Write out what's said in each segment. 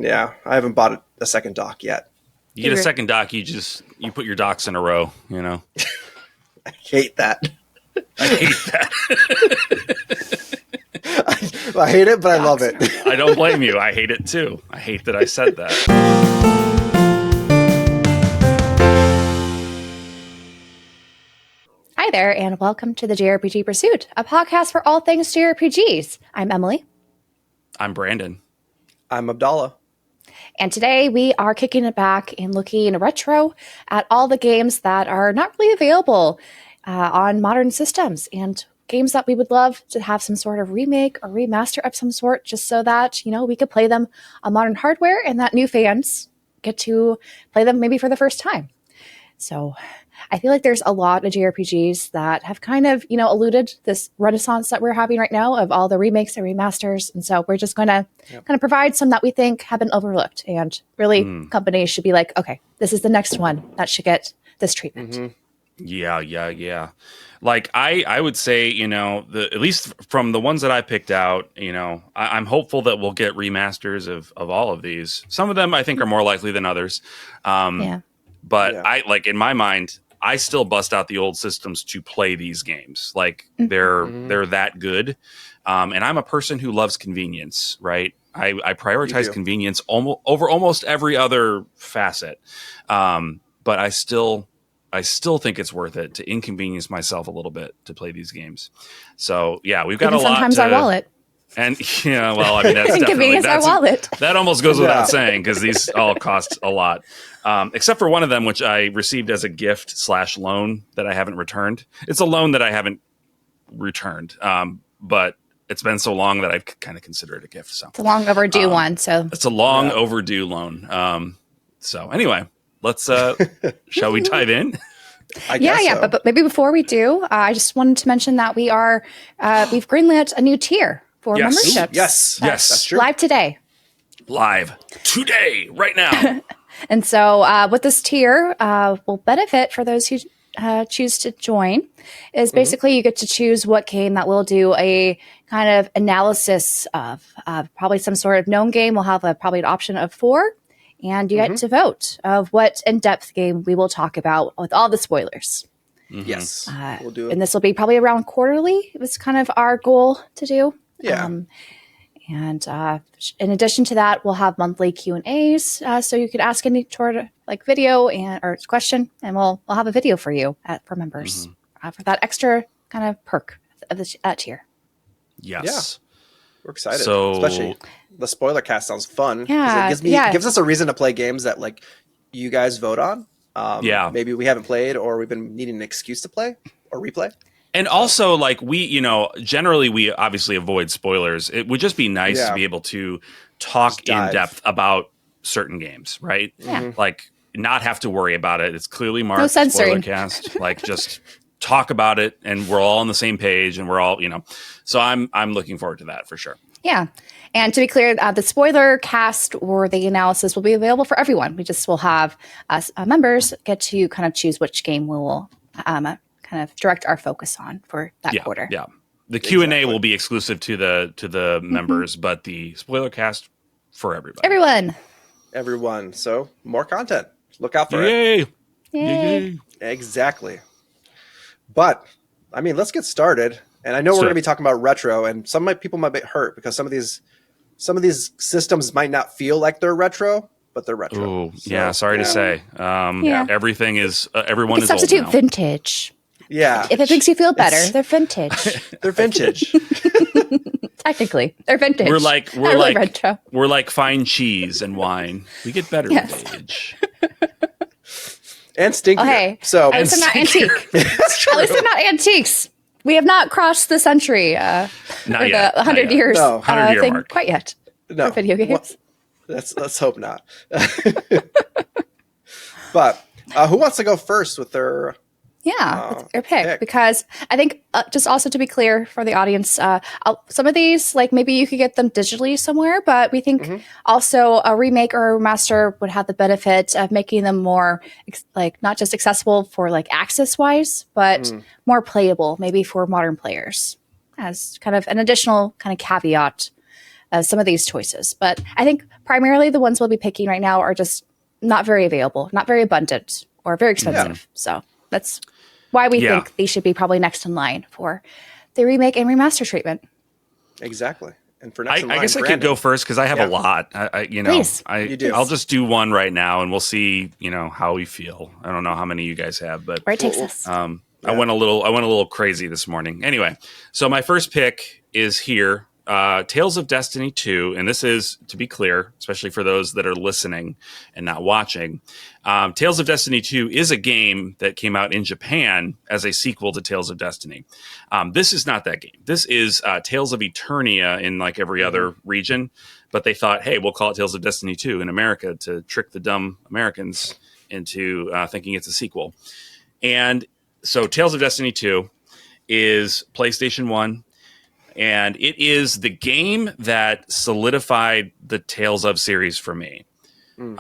Yeah, I haven't bought a second dock yet. You get a second dock, you put your docks in a row, I hate that. I hate that. I hate it, but I love it. I don't blame you. I hate it too. I hate that I said that. Hi there, and welcome to the JRPG Pursuit, a podcast for all things JRPGs. I'm Emily. I'm Branden. I'm Dallah. And today we are kicking it back and looking retro at all the games that are not really available on modern systems and games that we would love to have some sort of remake or remaster of some sort, just so that, we could play them on modern hardware and that new fans get to play them maybe for the first time. So I feel like there's a lot of JRPGs that have kind of, eluded this renaissance that we're having right now of all the remakes and remasters. And so we're just going to kind of provide some that we think have been overlooked. And really, companies should be like, okay, this is the next one that should get this treatment. Mm-hmm. Yeah. Like I would say, at least from the ones that I picked out, I'm hopeful that we'll get remasters of all of these. Some of them I think are more likely than others. But I like in my mind, I still bust out the old systems to play these games. Like they're that good. And I'm a person who loves convenience, right? I prioritize convenience over almost every other facet. But I still think it's worth it to inconvenience myself a little bit to play these games. So yeah, we've got a lot. Sometimes our wallet. And that's definitely our wallet. That almost goes without saying because these all cost a lot, except for one of them, which I received as a gift / loan that I haven't returned. It's a loan that I haven't returned, but it's been so long that I kind of consider it a gift. So it's a long overdue one. So it's a long overdue loan. So anyway, let's shall we dive in? Yeah. But maybe before we do, I just wanted to mention that we've greenlit a new tier for memberships. Yes, that's true. Live today, right now. And so what this tier will benefit for those who choose to join is basically you get to choose what game that will do a kind of analysis of probably some sort of known game. We'll have probably an option of 4. And you get to vote of what in-depth game we will talk about with all the spoilers. Yes, we'll do it. And this will be probably around quarterly. It was kind of our goal to do. Yeah. And in addition to that, we'll have monthly Q&As. So you could ask any sort of video or question, and we'll have a video for you for members for that extra kind of perk of that tier. Yes. Yeah. We're excited. Especially the spoiler cast sounds fun. Yeah. It gives us a reason to play games that you guys vote on. Maybe we haven't played or we've been needing an excuse to play or replay. And also, generally we obviously avoid spoilers. It would just be nice to be able to talk in depth about certain games, right? Yeah. Not have to worry about it. It's clearly marked. No censoring. Spoiler cast. Just talk about it, and we're all on the same page, and we're all, So I'm looking forward to that for sure. Yeah. And to be clear, the spoiler cast or the analysis will be available for everyone. We just will have us members get to kind of choose which game we will kind of direct our focus on for that quarter. Yeah. The Q&A will be exclusive to the members, but the spoiler cast for everybody. Everyone. So more content. Look out for it. Yay. Exactly. But let's get started. And I know we're going to be talking about retro, and some people might be hurt because some of these systems might not feel like they're retro, but they're retro. Ooh, sorry to say. Everything is everyone is substitute old now. Vintage. Yeah. If it makes you feel better, they're vintage. They're vintage. Technically, they're vintage. We're like retro. We're like fine cheese and wine. We get better with age. And stinkier. Okay. So at least I'm not antique. At least they're not antiques. We have not crossed the century not or yet, the 100 years 100-year thing mark. quite yet. No. For video games. Well, let's hope not. But who wants to go first with their pick? Because I think just also to be clear for the audience, some of these maybe you could get them digitally somewhere, but we think also a remake or a remaster would have the benefit of making them more not just accessible for access wise, but more playable maybe for modern players as kind of an additional kind of caveat some of these choices. But I think primarily the ones we'll be picking right now are just not very available, not very abundant, or very expensive. So that's why we think they should be probably next in line for the remake and remaster treatment. Exactly. And for next in line, I guess I could go first because I have a lot. I'll just do one right now, and we'll see, how we feel. I don't know how many you guys have, but where it takes us. I went a little crazy this morning. Anyway, so my first pick is here, Tales of Destiny 2, and this is, to be clear, especially for those that are listening and not watching, Tales of Destiny 2 is a game that came out in Japan as a sequel to Tales of Destiny. This is not that game. This is Tales of Eternia in like every other region, but they thought, hey, we'll call it Tales of Destiny 2 in America to trick the dumb Americans into thinking it's a sequel. And so Tales of Destiny 2 is PlayStation 1. And it is the game that solidified the Tales of series for me. When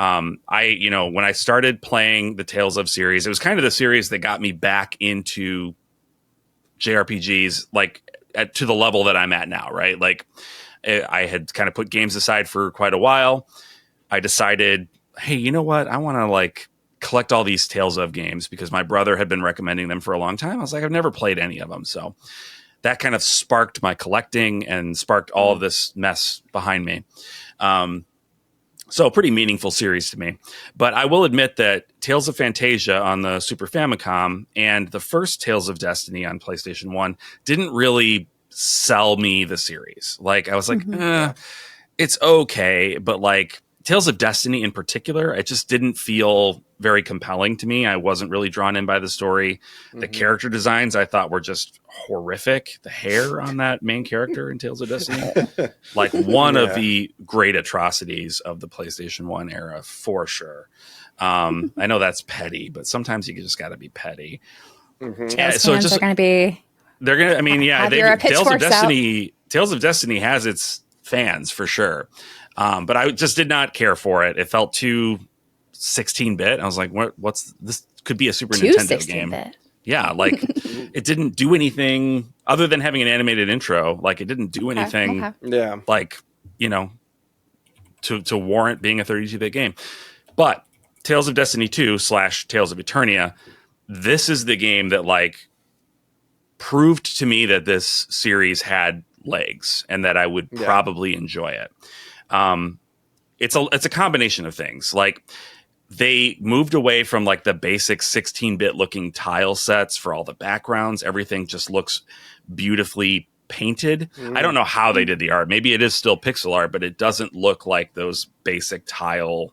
I started playing the Tales of series, it was kind of the series that got me back into JRPGs, like to the level that I'm at now, right? Like I had kind of put games aside for quite a while. I decided, hey, you know what? I want to like collect all these Tales of games because my brother had been recommending them for a long time. I was like, I've never played any of them. So that kind of sparked my collecting and sparked all of this mess behind me. So a pretty meaningful series to me. But I will admit that Tales of Phantasia on the Super Famicom and the first Tales of Destiny on PlayStation 1 didn't really sell me the series. Like, I was like, it's okay. But like Tales of Destiny in particular, it just didn't feel very compelling to me. I wasn't really drawn in by the story. The character designs I thought were just horrific. The hair on that main character in Tales of Destiny, like one of the great atrocities of the PlayStation 1 era for sure. I know that's petty, but sometimes you just got to be petty. Yeah, so it's just going to be. They're going to. I mean, yeah. Tales of Destiny has its fans for sure, but I just did not care for it. It felt too 16-bit. I was like, what's this? Could be a Super Nintendo game. Yeah, like it didn't do anything other than having an animated intro. Like it didn't do anything like, to warrant being a 32-bit game. But Tales of Destiny 2 / Tales of Eternia, this is the game that like proved to me that this series had legs and that I would probably enjoy it. It's a combination of things. Like they moved away from like the basic 16-bit looking tile sets for all the backgrounds. Everything just looks beautifully painted. I don't know how they did the art. Maybe it is still pixel art, but it doesn't look like those basic tile,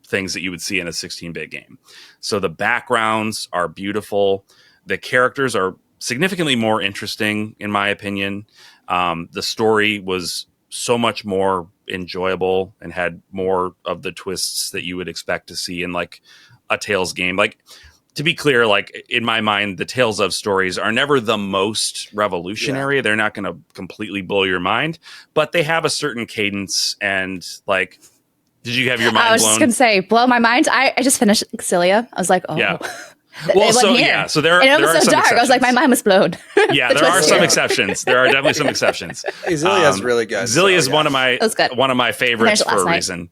things that you would see in a 16-bit game. So the backgrounds are beautiful. The characters are significantly more interesting, in my opinion. The story was so much more enjoyable and had more of the twists that you would expect to see in like a Tales game. Like, to be clear, like in my mind, the Tales of stories are never the most revolutionary. They're not going to completely blow your mind, but they have a certain cadence. And like, did you have your mind blown? I was just going to say, blow my mind. I just finished Xillia. I was like, oh. Yeah. Well, so there and it was are so some dark. exceptions. I was like, my mind was blown. Yeah, there are some exceptions. There are definitely some exceptions. Xillia is really good. Xillia is one of my favorites for a reason.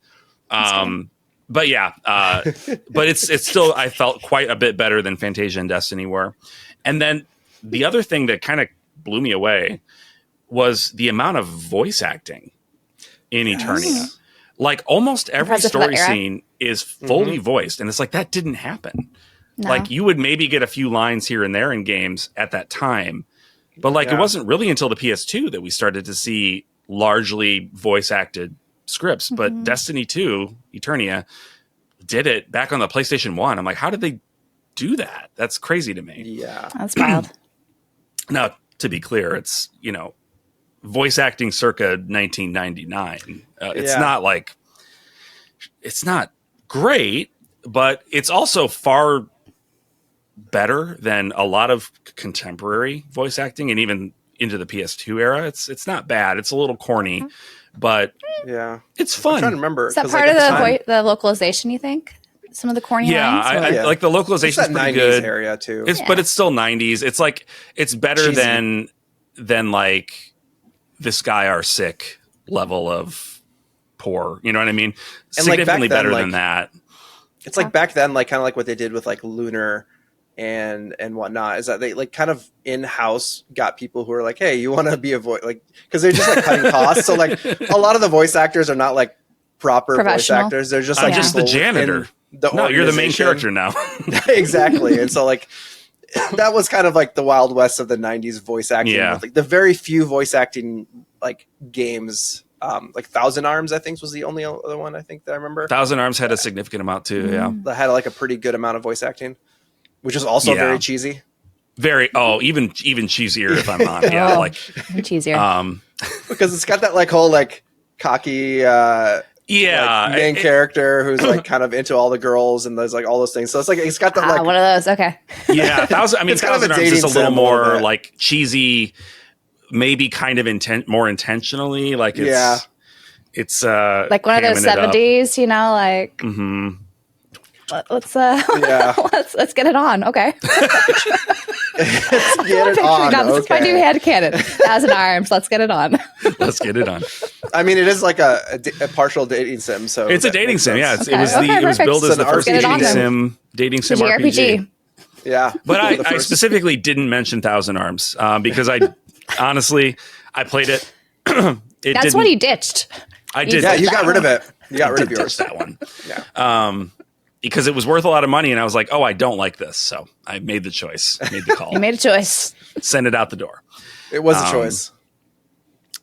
But yeah, but it's still, I felt quite a bit better than Phantasia and Destiny were. And then the other thing that kind of blew me away was the amount of voice acting in Eternia. Like almost every story scene is fully voiced, and it's like that didn't happen. No. Like you would maybe get a few lines here and there in games at that time, but like it wasn't really until the PS2 that we started to see largely voice acted scripts. But Destiny 2 Eternia did it back on the PlayStation 1. I'm like, how did they do that? That's crazy to me. Yeah, that's wild. Now, to be clear, it's voice acting circa 1999. It's not like it's not great, but it's also far better than a lot of contemporary voice acting, and even into the PS2 era. It's not bad. It's a little corny, but it's fun. I'm trying to remember. Is that part of the localization, you think? Some of the corny lines? I like the localization is pretty good. Area too. But it's still 90s. It's like it's better than like This Guy Are Sick level of poor. You know what I mean? And like Significantly back then, better than that. It's like back then, like kind of like what they did with like Lunar and whatnot, is that they like kind of in-house got people who are like, hey, you want to be a voice, like, because they're just like cutting costs. So like a lot of the voice actors are not like proper voice actors. They're just like just the janitor. No, you're the main character now. Exactly. And so like that was kind of like the Wild West of the 90s voice acting. Yeah. With, like, the very few voice acting like games. Like Thousand Arms, I think, was the only other one I think that I remember. Thousand Arms had a significant amount too. Yeah, that had like a pretty good amount of voice acting, which is also very cheesy. Very even cheesier if I'm honest. Yeah, like cheesier. Because it's got that like whole like cocky like, main character who's like kind of into all the girls and there's like all those things. So it's like it's got that like one of those. Okay. Yeah, Thousand Arms is a little more like cheesy. Maybe kind of more intentionally, like it's like one of those 70s, you know, like let's let's get it on, okay. Let's get it on. This is my new headcanon. Thousand Arms, let's get it on. Let's get it on. I mean, it is like a partial dating sim, so it's a dating sim. Yeah, it was billed as the first dating sim RPG. Yeah, but I specifically didn't mention Thousand Arms because honestly, I played it. That's what he ditched. I did. Yeah, you got rid of it. You got rid of yours. That one. Yeah. Because it was worth a lot of money, and I was like, "Oh, I don't like this," so I made the choice. I made the call. You made a choice. Send it out the door. It was a choice.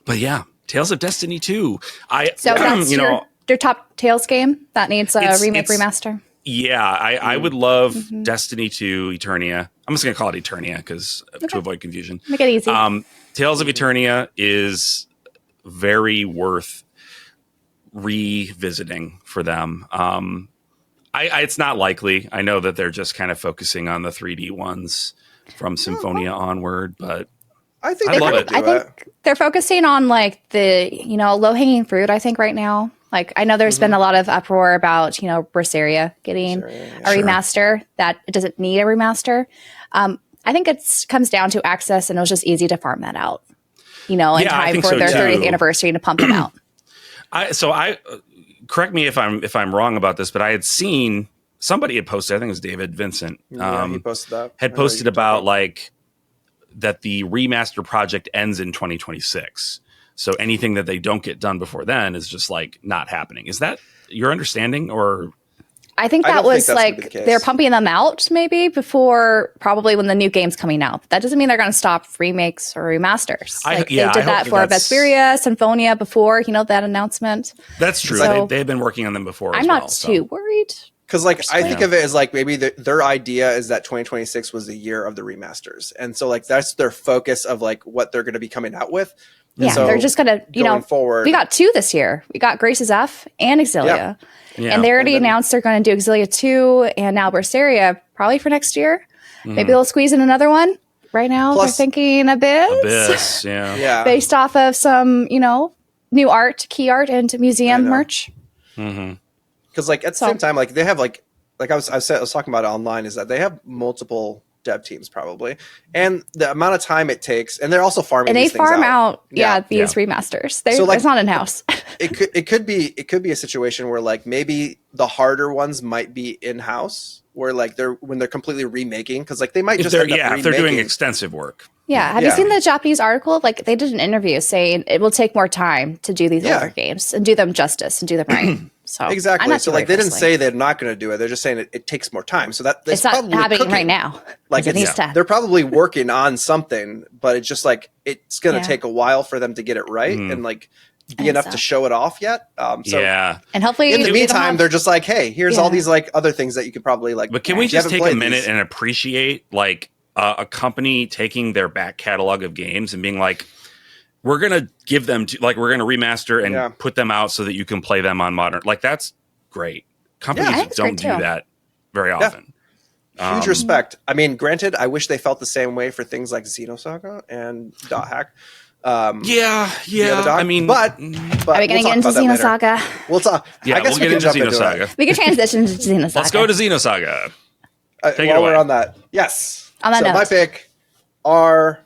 But yeah, Tales of Destiny 2. That's your top Tales game that needs a remaster. Yeah, I would love Destiny 2 Eternia. I'm just going to call it Eternia because to avoid confusion. Make it easy. Tales of Eternia is very worth revisiting for them. It's not likely. I know that they're just kind of focusing on the 3D ones from Symphonia onward, but I think I think they're focusing on like the low hanging fruit. I think right now. Like, I know there's been a lot of uproar about, Berseria getting a remaster, that it doesn't need a remaster. I think it comes down to access, and it was just easy to farm that out, in time for their 30th anniversary to pump them out. Correct me if I'm wrong about this, but I had seen somebody had posted, I think it was David Vincent. He posted that. Had posted about like that the remaster project ends in 2026. So anything that they don't get done before then is just like not happening. Is that your understanding, or? I think that was like they're pumping them out maybe before probably when the new game's coming out. That doesn't mean they're going to stop remakes or remasters. They did that for Vesperia, Symphonia before, that announcement. That's true. So, they've been working on them before. I'm not too worried. Because I think of it as like maybe their idea is that 2026 was the year of the remasters. And so like that's their focus of like what they're going to be coming out with. Yeah, so they're just going to, forward. We got 2 this year. We got Grace's F and Exilia. Yeah. And they already announced they're going to do Exilia 2 and now Berseria probably for next year. Maybe they'll squeeze in another one. Right now, they're thinking Abyss. Yeah. Based off of some, new art, key art, and museum merch. Because like at the same time, like they have like I was talking about it online, is that they have multiple dev teams probably, and the amount of time it takes, and they're also farming. And they farm out these remasters. It's not in house. it could be a situation where like maybe the harder ones might be in house, where like when they're completely remaking, because like they might just if they're doing extensive work. Yeah. Have you seen the Japanese article? Like they did an interview saying it will take more time to do these older games and do them justice and do them right. So exactly. So like they didn't say they're not going to do it. They're just saying it takes more time. So it's not happening right now. Like they're probably working on something, but it's just like it's going to take a while for them to get it right and like be enough to show it off yet. And hopefully in the meantime, they're just like, hey, here's all these like other things that you could probably like. But can we just take a minute and appreciate like a company taking their back catalog of games and being like, we're going to give them we're going to remaster and put them out so that you can play them on modern. Like that's great. Companies don't do that very often. Huge respect. I mean, granted, I wish they felt the same way for things like Xenosaga and Dot Hack. I mean, but are we going to get into Xenosaga? We'll talk. Yeah, I guess we'll get into Xenosaga. We can transition to Xenosaga. Let's go to Xenosaga. Take it away. We're on that. Yes. On that note. My pick are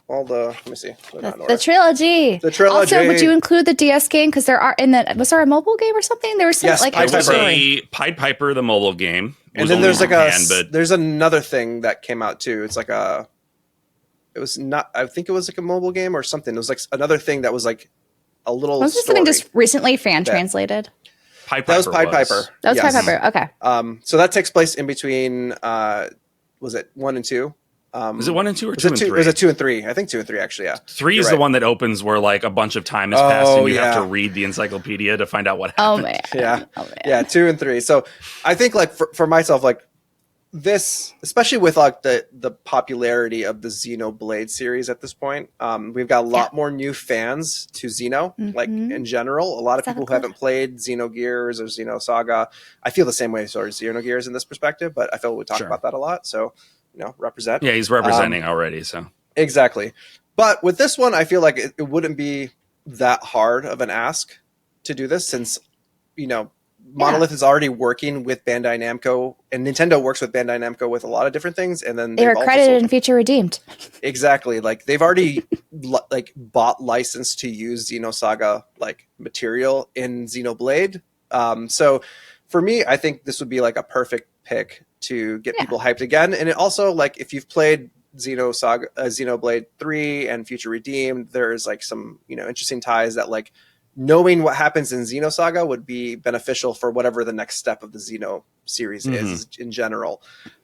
all the. Let me see. They're not in The order. trilogy. The trilogy. Also, would you include the DS game? Because there are was there a mobile game or something? There was some Yes, like Pied There was Piper. a Pied Piper, the mobile game. It And was then only there's in like Japan, but there's another thing that came out too. It's like it was not. I think it was like a mobile game or something. It was like another thing that was like a little. was this story. something just recently fan translated? Pied That was Piper Pied Piper. That was Yes. Pied Piper. Okay. So that takes place in between. Was it 1 and 2? Was it 1 and 2 or Was 2 it and 2? 3? Was it 2 and 3? I think 2 and 3 actually. Yeah. 3 You're is right. the one that opens where like a bunch of time has passed Oh, and you have yeah. to read the encyclopedia to find out what Oh happened. man. Yeah. Oh, man. Yeah, 2 and 3. So I think like for myself, like this, especially with like the popularity of the Xenoblade series at this point, we've got a lot more new fans to Xeno. Like in general, a lot of people who haven't played Xenogears or Xenosaga. I feel the same way towards Xenogears in this perspective, but I feel we talk about that a lot. So represent. Yeah, he's representing already. So exactly. But with this one, I feel like it wouldn't be that hard of an ask to do this, since Monolith is already working with Bandai Namco, and Nintendo works with Bandai Namco with a lot of different things. And then they were credited and feature redeemed. Exactly. Like they've already like bought license to use Xenosaga like material in Xenoblade. So for me, I think this would be like a perfect pick to get people hyped again. And it also, like, if you've played Xenoblade 3 and Future Redeemed, there's like some interesting ties that like knowing what happens in Xenosaga would be beneficial for whatever the next step of the Xeno series is in general.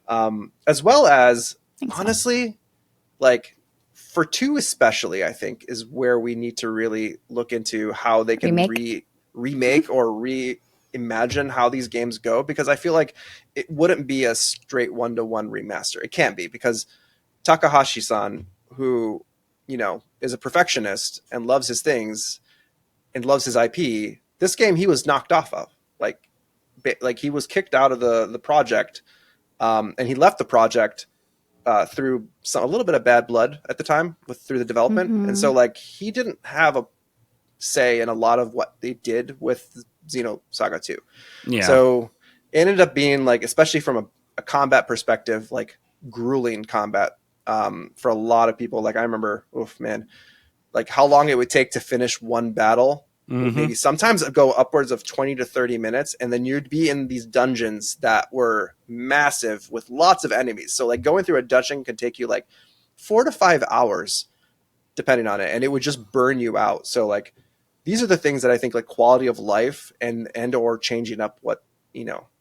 As well as, honestly, like for 2 especially, I think is where we need to really look into how they can remake or reimagine how these games go, because I feel like it wouldn't be a straight 1-to-1 remaster. It can't be, because Takahashi-san, who is a perfectionist and loves his things and loves his IP, this game he was knocked off of. Like he was kicked out of the project, and he left the project through a little bit of bad blood at the time through the development, and so like he didn't have a say in a lot of what they did with Xenosaga 2. Yeah. So it ended up being like, especially from a combat perspective, like grueling combat for a lot of people. Like I remember, like how long it would take to finish one battle. Maybe sometimes it'd go upwards of 20 to 30 minutes, and then you'd be in these dungeons that were massive with lots of enemies. So like going through a dungeon could take you like 4 to 5 hours depending on it, and it would just burn you out. So like these are the things that I think like quality of life and or changing up what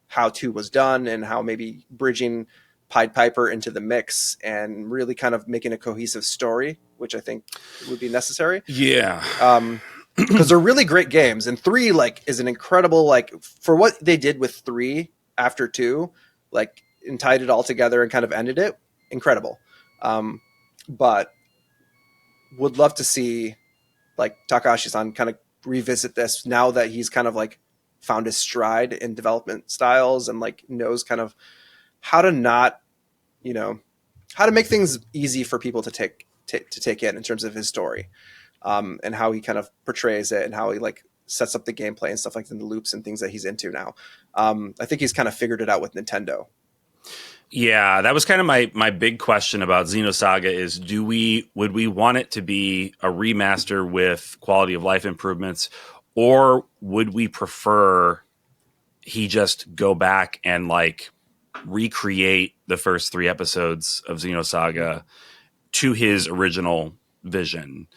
how 2 was done, and how maybe bridging Pied Piper into the mix and really kind of making a cohesive story, which I think would be necessary. Yeah. Because they're really great games, and 3 like is an incredible, like for what they did with 3 after 2, like and tied it all together and kind of ended it. Incredible. But would love to see like Takahashi-san kind of revisit this now that he's kind of like found his stride in development styles and like knows kind of how to not, how to make things easy for people to take in terms of his story. And how he kind of portrays it, and how he like sets up the gameplay and stuff like the loops and things that he's into now. I think he's kind of figured it out with Nintendo. Yeah, that was kind of my big question about Xenosaga is would we want it to be a remaster with quality of life improvements, or would we prefer he just go back and like recreate the first 3 episodes of Xenosaga to his original vision?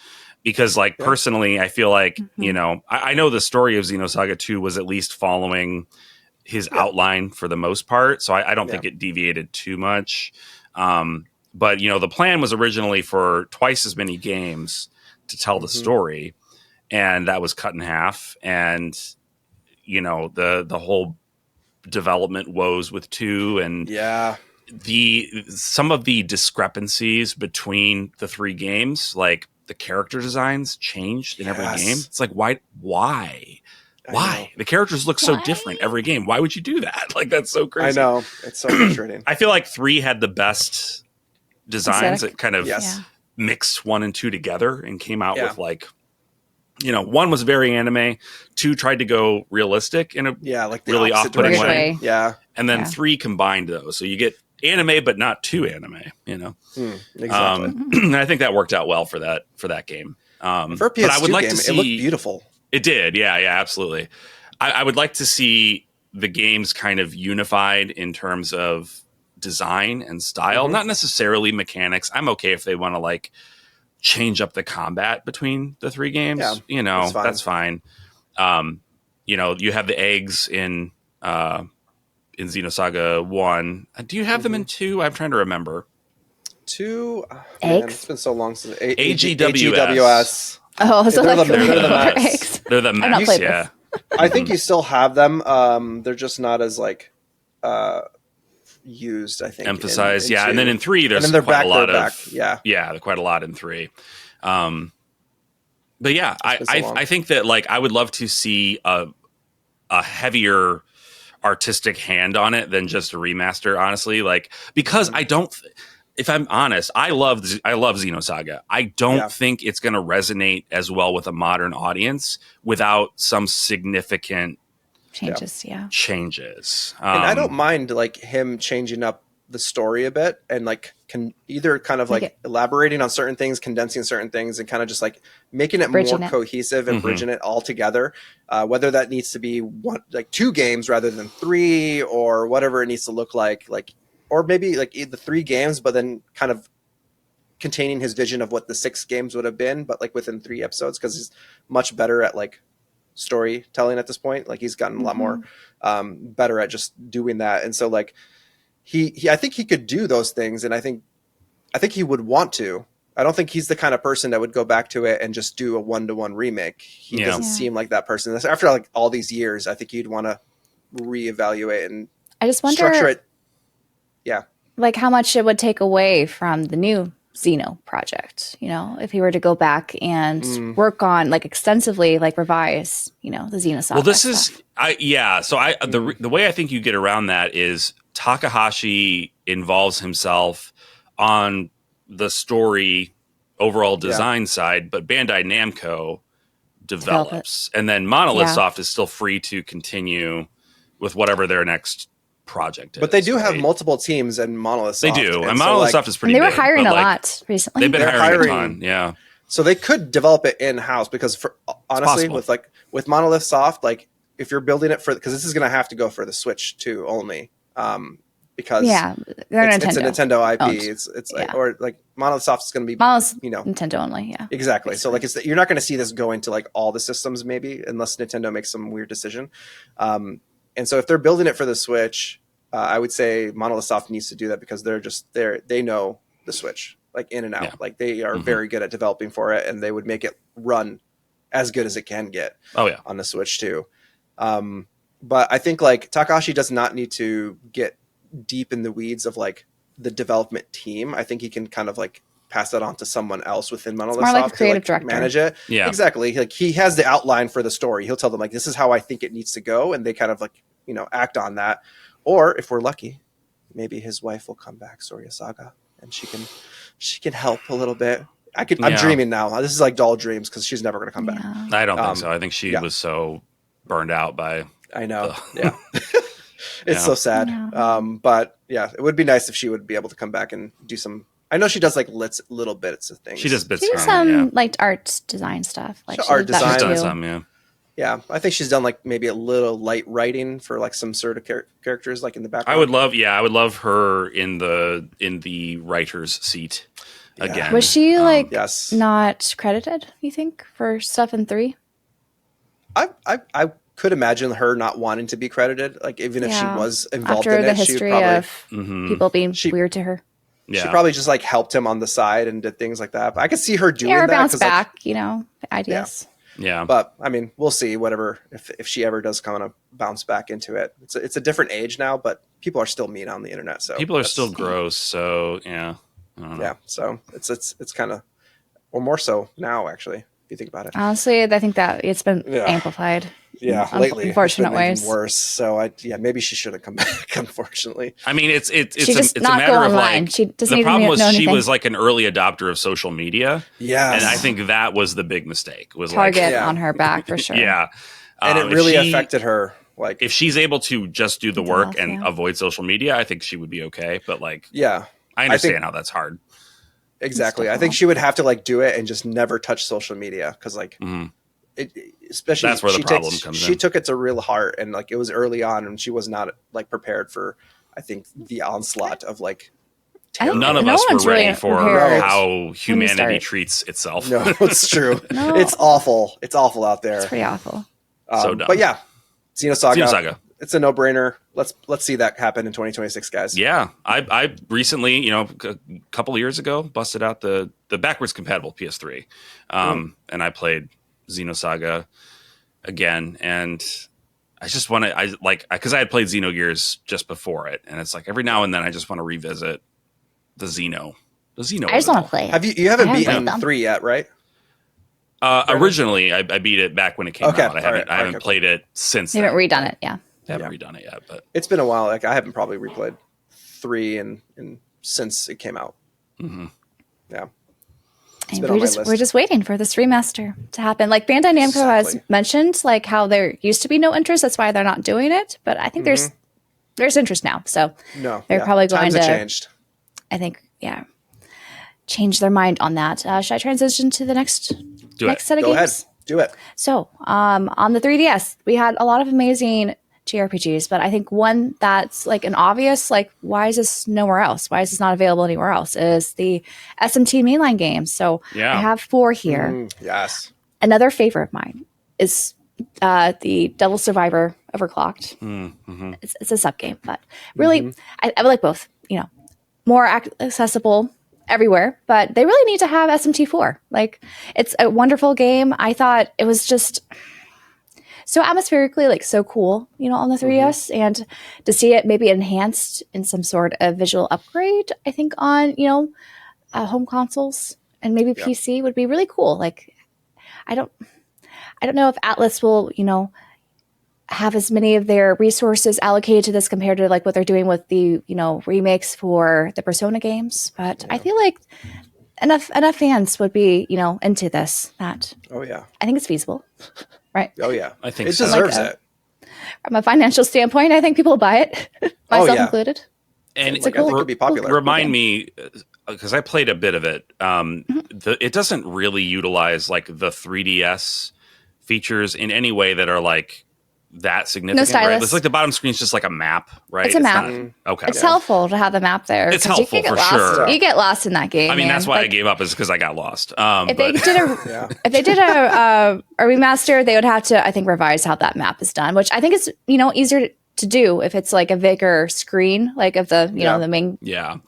Because like personally, I feel like, I know the story of Xenosaga 2 was at least following his outline for the most part. So I don't think it deviated too much. But, the plan was originally for twice as many games to tell the story. And that was cut in half. And, the whole development woes with 2 and some of the discrepancies between the 3 games, like the character designs changed in every game. It's like, why? The characters look so different every game. Why would you do that? Like, that's so crazy. I know. It's so frustrating. I feel like 3 had the best designs that kind of mixed 1 and 2 together and came out with like, 1 was very anime, 2 tried to go realistic in a like really off-putting way. Yeah. And then 3 combined those. So you get anime, but not too anime. Exactly. And I think that worked out well for that game. For a PS2 but I would like game, to see, it looked beautiful. It did, yeah, absolutely. I would like to see the games kind of unified in terms of design and style, not necessarily mechanics. I'm okay if they want to like change up the combat between the 3 games. Yeah, that's fine. You have the eggs in Xenosaga 1. Do you have them in 2? I'm trying to remember. 2 eggs. Man, it's been so long since Oh, AGWS. so They're like the eggs. They're the mechs, yeah. I think you still have them. They're just not as like used. I think emphasized, in yeah. 2. And then in 3, there's and then quite a lot of back. Yeah, quite a lot in 3. But yeah, So I think that like I would love to see a heavier artistic hand on it than just a remaster. Honestly, like because I don't. If I'm honest, I love Xenosaga. I don't think it's going to resonate as well with a modern audience without some significant changes. Changes. And I don't mind like him changing up the story a bit and like can either kind of like elaborating on certain things, condensing certain things, and kind of just like making it more cohesive and bridging it all together. Whether that needs to be 2 games rather than 3 or whatever it needs to look like. Or maybe like the 3 games, but then kind of containing his vision of what the 6 games would have been, but like within 3 episodes, because he's much better at like storytelling at this point. Like he's gotten a lot more better at just doing that. And so like he I think he could do those things, and I think he would want to. I don't think he's the kind of person that would go back to it and just do a 1-to-1 remake. He doesn't seem like that person. After like all these years, I think he'd want to reevaluate and I just wonder, structure it. Yeah. Like how much it would take away from the new Xeno project, if he were to go back and work on like extensively, like revise, the Xenosaga. Well, this stuff. the way I think you get around that is Takahashi involves himself on the story overall design side, but Bandai Namco develops, and then Monolith Soft is still free to continue with whatever their next project is. But they do have multiple teams in Monolith Soft. They do, and Monolith Soft is pretty big. They were hiring a lot recently. They've been hiring a ton, yeah. So they could develop it in-house because honestly, with Monolith Soft, like if you're building it because this is going to have to go for the Switch too only, because it's a Nintendo IP. Owned. It's like or like Monolith Soft is going to be Nintendo only, yeah. Exactly. So like you're not going to see this going to like all the systems maybe unless Nintendo makes some weird decision. And so if they're building it for the Switch, I would say Monolith Soft needs to do that because they know the Switch like in and out. Yeah. Like they are very good at developing for it, and they would make it run as good as it can get on the Switch too. But I think like Takahashi does not need to get deep in the weeds of like the development team. I think he can kind of like pass that on to someone else within Monolith Soft like a creative director. Manage it. Yeah, exactly. Like he has the outline for the story. He'll tell them like, this is how I think it needs to go. And they kind of like, act on that. Or if we're lucky, maybe his wife will come back, Xenosaga, and she can help a little bit. I'm dreaming now. This is like doll dreams because she's never going to come back. I don't think so. I think she was so burned out by. I know. It's so sad. But yeah, it would be nice if she would be able to come back and do some. I know she does like little bits of things. She does bits. She does some like art design stuff. Like art design. She's done some, Yeah, I think she's done like maybe a little light writing for like some sort of characters like in the background. I would love her in the writer's seat again. Was she not credited, you think, for stuff in 3? I could imagine her not wanting to be credited, like even if she was involved after in the it. history of people being weird to her. Yeah. She probably just like helped him on the side and did things like that. But I could see her doing or that. bounce back, ideas. Yeah. But I mean, we'll see whatever, if she ever does kind of bounce back into it. It's a different age now, but people are still mean on the internet. So people are still gross. So yeah. I don't know. Yeah. So it's kind of, or more so now, actually, if you think about it. Honestly, I think that it's been amplified. Yeah, lately, unfortunate ways. Worse. So maybe she shouldn't come back. Unfortunately, I mean, it's a not matter of online. like she doesn't the problem was she was like an early adopter of social media. Yeah, and I think that was the big mistake. Was target on her back for sure. Yeah, and it really affected her Like if she's able to just do the work Dallah, and avoid social media, I think she would be okay. But like, yeah, I understand how that's hard. Exactly. I think she would have to like do it and just never touch social media because like especially that's where the problem comes in. She took it to real heart and like it was early on and she was not like prepared for I think the onslaught of like none of us were ready for how humanity treats itself. No, it's true. It's awful. It's awful out there. It's pretty awful. So dumb. But yeah, Xenosaga. It's a no-brainer. Let's see that happen in 2026, guys. Yeah, I recently, a couple of years ago, busted out the backwards compatible PS3, and I played Xenosaga again, and I just want to, because I had played Xenogears just before it, and it's like every now and then I just want to revisit the Xeno. I just want to play it. You haven't beaten 3 yet, right? Originally, I beat it back when it came out. I haven't played it since. You haven't redone it, yeah. Haven't redone it yet, but it's been a while. Like I haven't probably replayed 3 and since it came out. Yeah. And we're just waiting for this remaster to happen. Like Bandai Namco has mentioned, like how there used to be no interest. That's why they're not doing it. But I think there's interest now. So they're probably going to changed. I think, change their mind on that. Should I transition to the next set of games? Go ahead. Do it. So on the 3DS, we had a lot of amazing JRPGs, but I think one that's like an obvious, like, why is this nowhere else? Why is this not available anywhere else? Is the SMT mainline games. So I have 4 here. Yes. Another favorite of mine is the Devil Survivor Overclocked. It's a sub game, but really, I like both. More accessible everywhere, but they really need to have SMT IV. Like, it's a wonderful game. I thought it was just so atmospherically, like, so cool, on the 3DS, and to see it maybe enhanced in some sort of visual upgrade, I think on, home consoles and maybe PC would be really cool. Like, I don't know if Atlas will, have as many of their resources allocated to this compared to like what they're doing with the, remakes for the Persona games. But I feel like enough fans would be, into this. That I think it's feasible, right? Oh yeah, I think it deserves it. From a financial standpoint, I think people will buy it, myself included. And I think it could be popular. Remind me, because I played a bit of it. It doesn't really utilize like the 3DS features in any way that are like that significant. No right? It's like the bottom screen is just like a map, right? It's a map. Okay. It's helpful to have the map there. It's helpful for sure. You get lost in that game. I mean, that's why I gave up, is because I got lost. If they did a remaster, they would have to, I think, revise how that map is done, which I think is, easier to do if it's like a bigger screen, like of the, the main. Yeah.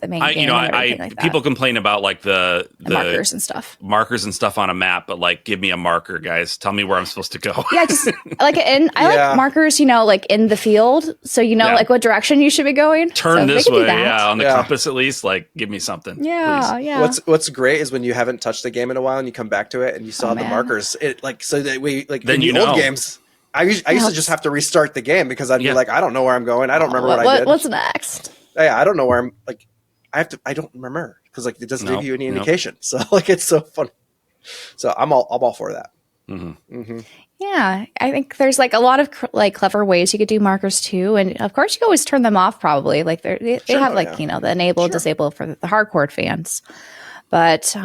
The main game like people complain about like the markers and stuff on a map, but like, give me a marker, guys. Tell me where I'm supposed to go. Yeah, just like I like markers, like in the field, so like what direction you should be going. Turn this way, on the compass at least. Like, give me something. Yeah, please. Yeah. What's great is when you haven't touched the game in a while and you come back to it and you still have the markers. It like so that we like then in the old games. I used to just have to restart the game because I'd be like, I don't know where I'm going. I don't remember what I did. What's next? Yeah, I don't know where I'm like. I don't remember because like it doesn't give you any indication. So like it's so funny. So I'm all for that. Yeah, I think there's like a lot of clever ways you could do markers too, and of course you can always turn them off. Probably like they have the enable disable for the hardcore fans. But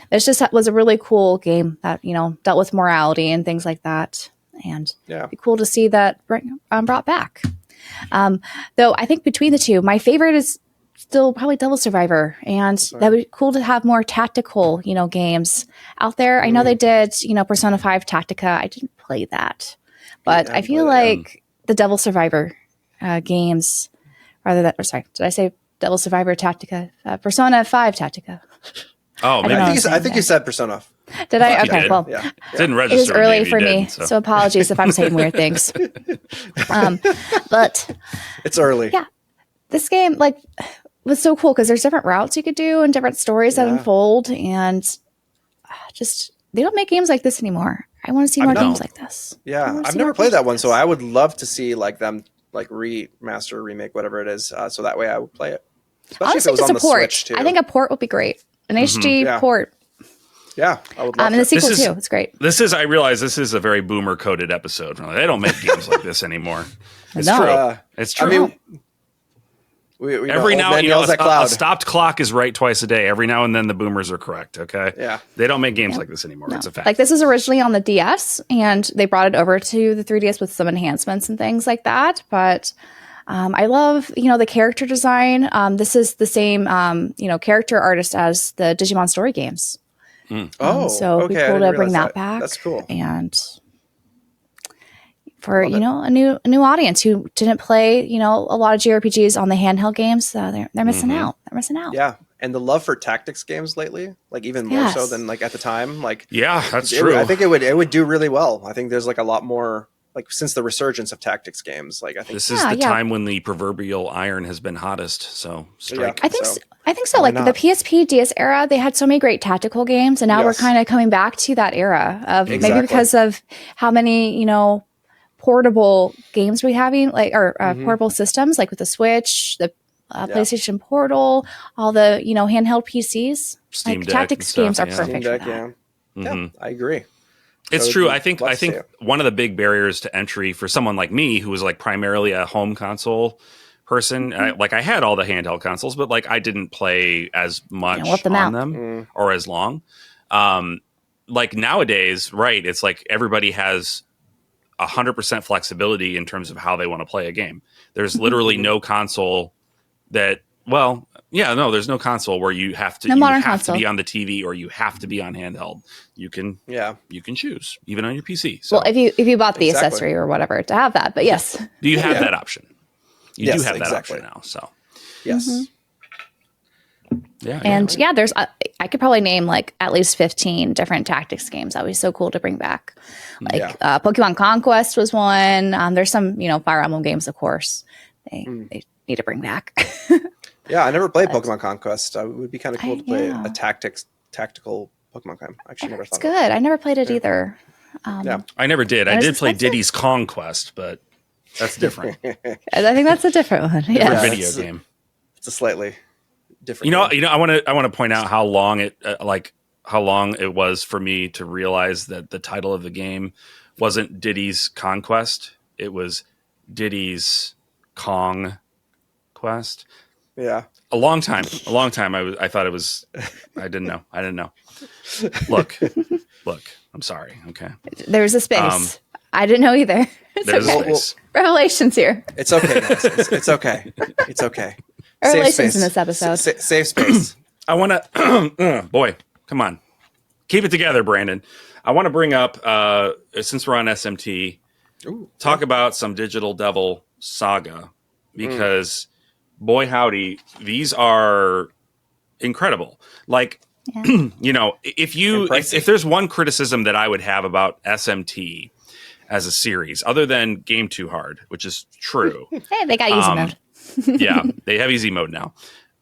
this just was a really cool game that dealt with morality and things like that, and it'd be cool to see that brought back. Though I think between the two, my favorite is still probably Devil Survivor, and that would be cool to have more tactical, games out there. I know they did, Persona 5 Tactica. I didn't play that, but I feel like the Devil Survivor games, rather than, sorry, did I say Devil Survivor Tactica? Persona 5 Tactica. Oh man, I think you said Persona. Did I? Okay, well, didn't register. It was early for me, so apologies if I'm saying weird things. But it's early. Yeah, this game was so cool because there's different routes you could do and different stories that unfold, and just they don't make games like this anymore. I want to see more games like this. Yeah, I've never played that one, so I would love to see like them like remaster, remake, whatever it is, so that way I would play it. Especially honestly, if it was on the port. Switch too. I think a port would be great. An HD port. Yeah, I would love and the to. sequel too. It's great. I realize this is a very boomer coded episode. They don't make games like this anymore. It's No. true. It's true. I mean, we every know, now old man you know yells at cloud. a stopped clock is right twice a day. Every now and then the boomers are correct. Okay. Yeah. They don't make games like this anymore. It's a fact. Like this was originally on the DS, and they brought it over to the 3DS with some enhancements and things like that. But I love, the character design. This is the same, character artist as the Digimon story games. So it'd be cool to bring that back. That's cool. And for a new audience who didn't play a lot of JRPGs on the handheld games, they're missing out. They're missing out. Yeah, and the love for tactics games lately, like even more so than like at the time. Like that's true. I think it would do really well. I think there's like a lot more. Like since the resurgence of tactics games, like I think this is the time when the proverbial iron has been hottest. So strike. I think so. Like the PSP DS era, they had so many great tactical games, and now we're kind of coming back to that era of maybe because of how many portable games we having, like portable systems, like with the Switch, the PlayStation Portal, all the handheld PCs. Steam like Deck tactics games are perfect for that. Yeah, I agree. It's true. I think one of the big barriers to entry for someone like me, who was like primarily a home console person, I had all the handheld consoles, but like I didn't play as much on them or as long. Like nowadays, right? It's like everybody has 100% flexibility in terms of how they want to play a game. There's literally no console that, there's no console where you have to to be on the TV or you have to be on handheld. You can choose even on your PC. So, well, if you bought the accessory or whatever to have that, but yes, do you have that option? You do have that option now. So yes. There's I could probably name like at least 15 different tactics games that would be so cool to bring back. Like Pokemon Conquest was one. There's some Fire Emblem games, of course. They need to bring back. Yeah, I never played Pokemon Conquest. It would be kind of cool to play a tactical Pokemon game. I actually never thought. It's good. I never played it either. I never did. I did play Diddy's Conquest, but that's different. I think that's a different one. Different video game. It's a slightly different. I want to point out how long it was for me to realize that the title of the game wasn't Diddy's Conquest. It was Diddy's Kong Quest. Yeah. A long time. I thought it was, I didn't know. Look, I'm sorry. Okay. There's a space. I didn't know either. There's a space. Revelations here. It's okay, guys. It's okay. It's okay. Revelations in this episode. Save space. I want to, boy, come on. Keep it together, Branden. I want to bring up, since we're on SMT, talk about some Digital Devil Saga, because boy howdy, these are incredible. Like, if there's one criticism that I would have about SMT as a series, other than Game Too Hard, which is true. Hey, they got easy mode. Yeah, they have easy mode now.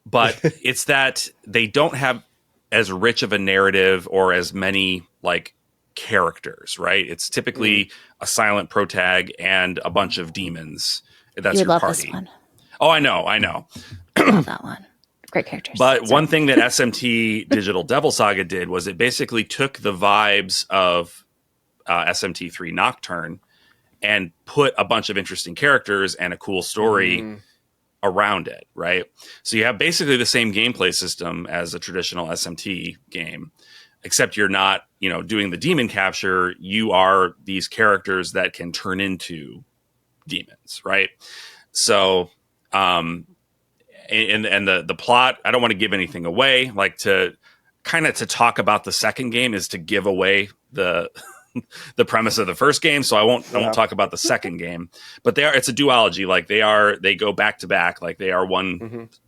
But it's that they don't have as rich of a narrative or as many like characters, right? It's typically a silent protag and a bunch of demons. That's your party. This one. Oh, I know. I love that one. Great characters. But one thing that SMT Digital Devil Saga did was it basically took the vibes of SMT III Nocturne and put a bunch of interesting characters and a cool story around it, right? So you have basically the same gameplay system as a traditional SMT game, except you're not, doing the demon capture. You are these characters that can turn into demons, right? So, and the plot, I don't want to give anything away. Like to talk about the second game is to give away the premise of the first game. So I won't talk about the second game, but it's a duology. Like they go back to back. Like they are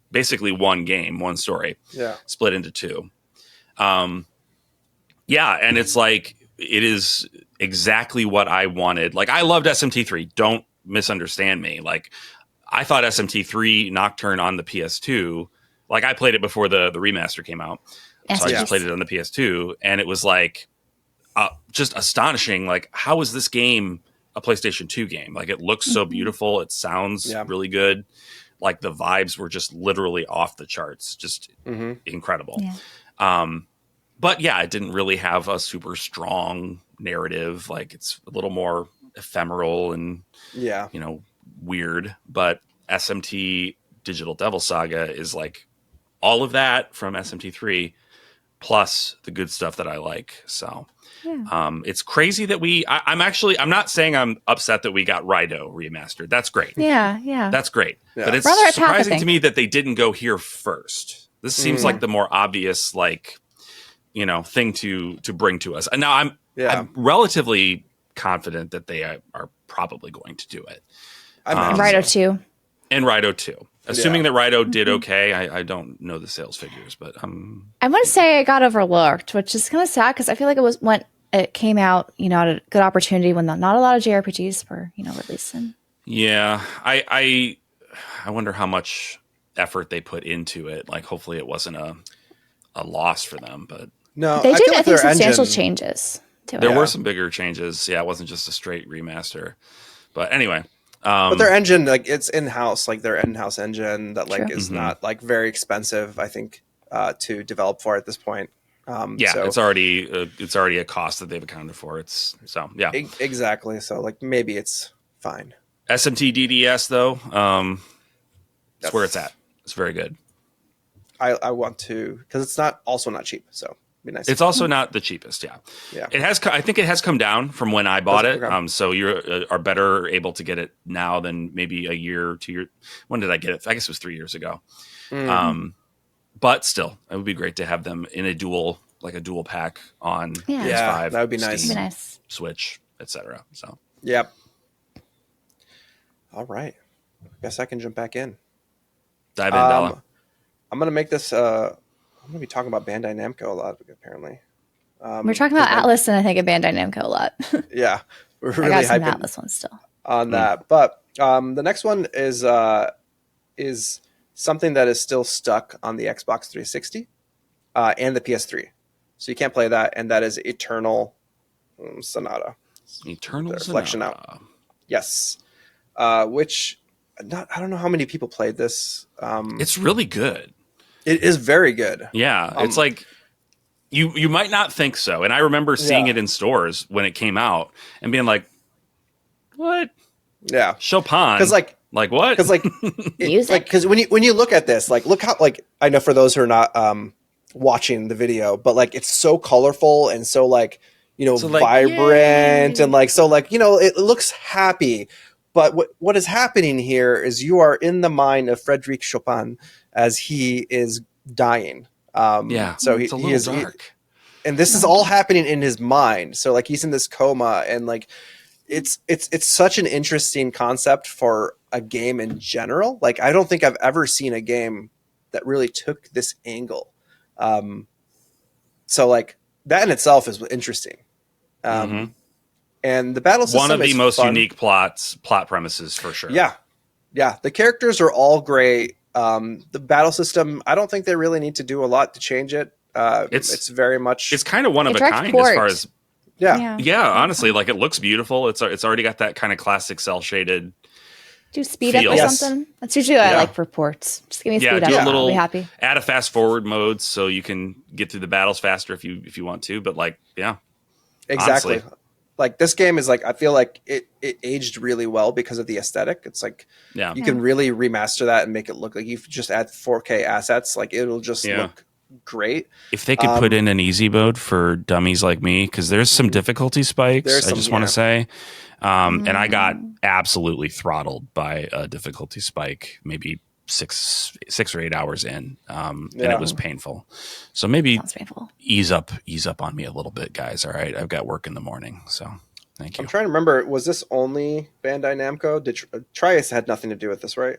basically one game, one story, split into two. And it's like, it is exactly what I wanted. Like I loved SMT 3. Don't misunderstand me. Like I thought SMT 3 Nocturne on the PS2, like I played it before the remaster came out. So I just played it on the PS2 and it was like, just astonishing. Like, how is this game a PlayStation 2 game? Like, it looks so beautiful. It sounds really good. Like, the vibes were just literally off the charts. Just incredible. Yeah. but yeah, it didn't really have a super strong narrative. Like it's a little more ephemeral and Yeah. weird. But SMT Digital Devil Saga is like all of that from SMT III plus the good stuff that I like. So it's crazy that I'm not saying I'm upset that we got Raido remastered. That's great. Yeah. That's great. Yeah. But it's Rather at half, I surprising to think. me that they didn't go here first. This seems like the more obvious, like, thing to bring to us. And now I'm relatively confident that they are probably going to do it. And Raido 2. And Raido 2. Assuming that Raido did okay. I don't know the sales figures, but I want to say it got overlooked, which is kind of sad because I feel like it was when it came out, at a good opportunity when not a lot of JRPGs were, releasing. Yeah, I wonder how much effort they put into it. Like, hopefully, it wasn't a loss for them, but no, they did. like I think substantial engine... changes to it. There were some bigger changes. Yeah, it wasn't just a straight remaster. But anyway. But their engine, like it's in-house, like their in-house engine that like True. is not like very expensive, I think, to develop for at this point. It's already a cost that they've accounted for. Exactly. So like maybe it's fine. SMT DDS though, that's where it's at. It's very good. I want to, because it's not cheap, so it'd be nice. It's also not the cheapest. Yeah. It has. I think it has come down from when I bought it. Okay. So you are better able to get it now than maybe a year or 2 years. When did I get it? I guess it was 3 years ago. But still, it would be great to have them in a dual pack on PS5. That would be nice. Steam, nice. Switch, etc. So. Yep. All right. I guess I can jump back in. Dive in, Dallah. I'm gonna make this. I'm gonna be talking about Bandai Namco a lot, apparently. We're talking about Atlas and I think of Bandai Namco a lot. Yeah, we're really I got some hyping Atlas ones still on that. But the next one is something that is still stuck on the Xbox 360 and the PS3, so you can't play that, and that is Eternal Sonata. Eternal the Sonata. Reflection Out. Yes, which I don't know how many people played this. It's really good. It is very good. Yeah, it's like you might not think so, and I remember seeing it in stores when it came out and being like, "What? Yeah, Chopin? Because like what? Because like music. Because when you look at this, like look how I know for those who are not watching the video, but like it's so colorful and so like so vibrant and like so like it looks happy. But what is happening here is you are in the mind of Frédéric Chopin as he is dying. So it's a little he is dark. and this is all happening in his mind. So like he's in this coma, and like it's such an interesting concept for a game in general. Like I don't think I've ever seen a game that really took this angle. So like that in itself is interesting. And the battle system one of the is most fun. unique plot premises for sure. Yeah. The characters are all great. The battle system, I don't think they really need to do a lot to change it. It's very much. It's kind of one of a kind port. as far as. Yeah. Honestly, like it looks beautiful. It's already got that kind of classic cell shaded. Do speed up or something. That's usually what I like for ports. Just give me speed up. I'll be happy. Add a fast forward mode so you can get through the battles faster if you want to. But like, exactly. Honestly. Like this game is like, I feel like it aged really well because of the aesthetic. It's like you can really remaster that and make it look like you just add 4K assets. Like it'll just look great. If they could put in an easy mode for dummies like me, because there's some difficulty spikes. I just want to say, and I got absolutely throttled by a difficulty spike, maybe 6 or 8 hours in, and it was painful. So maybe ease up on me a little bit, guys. All right, I've got work in the morning, so thank you. I'm trying to remember. Was this only Bandai Namco? Did Trius had nothing to do with this, right?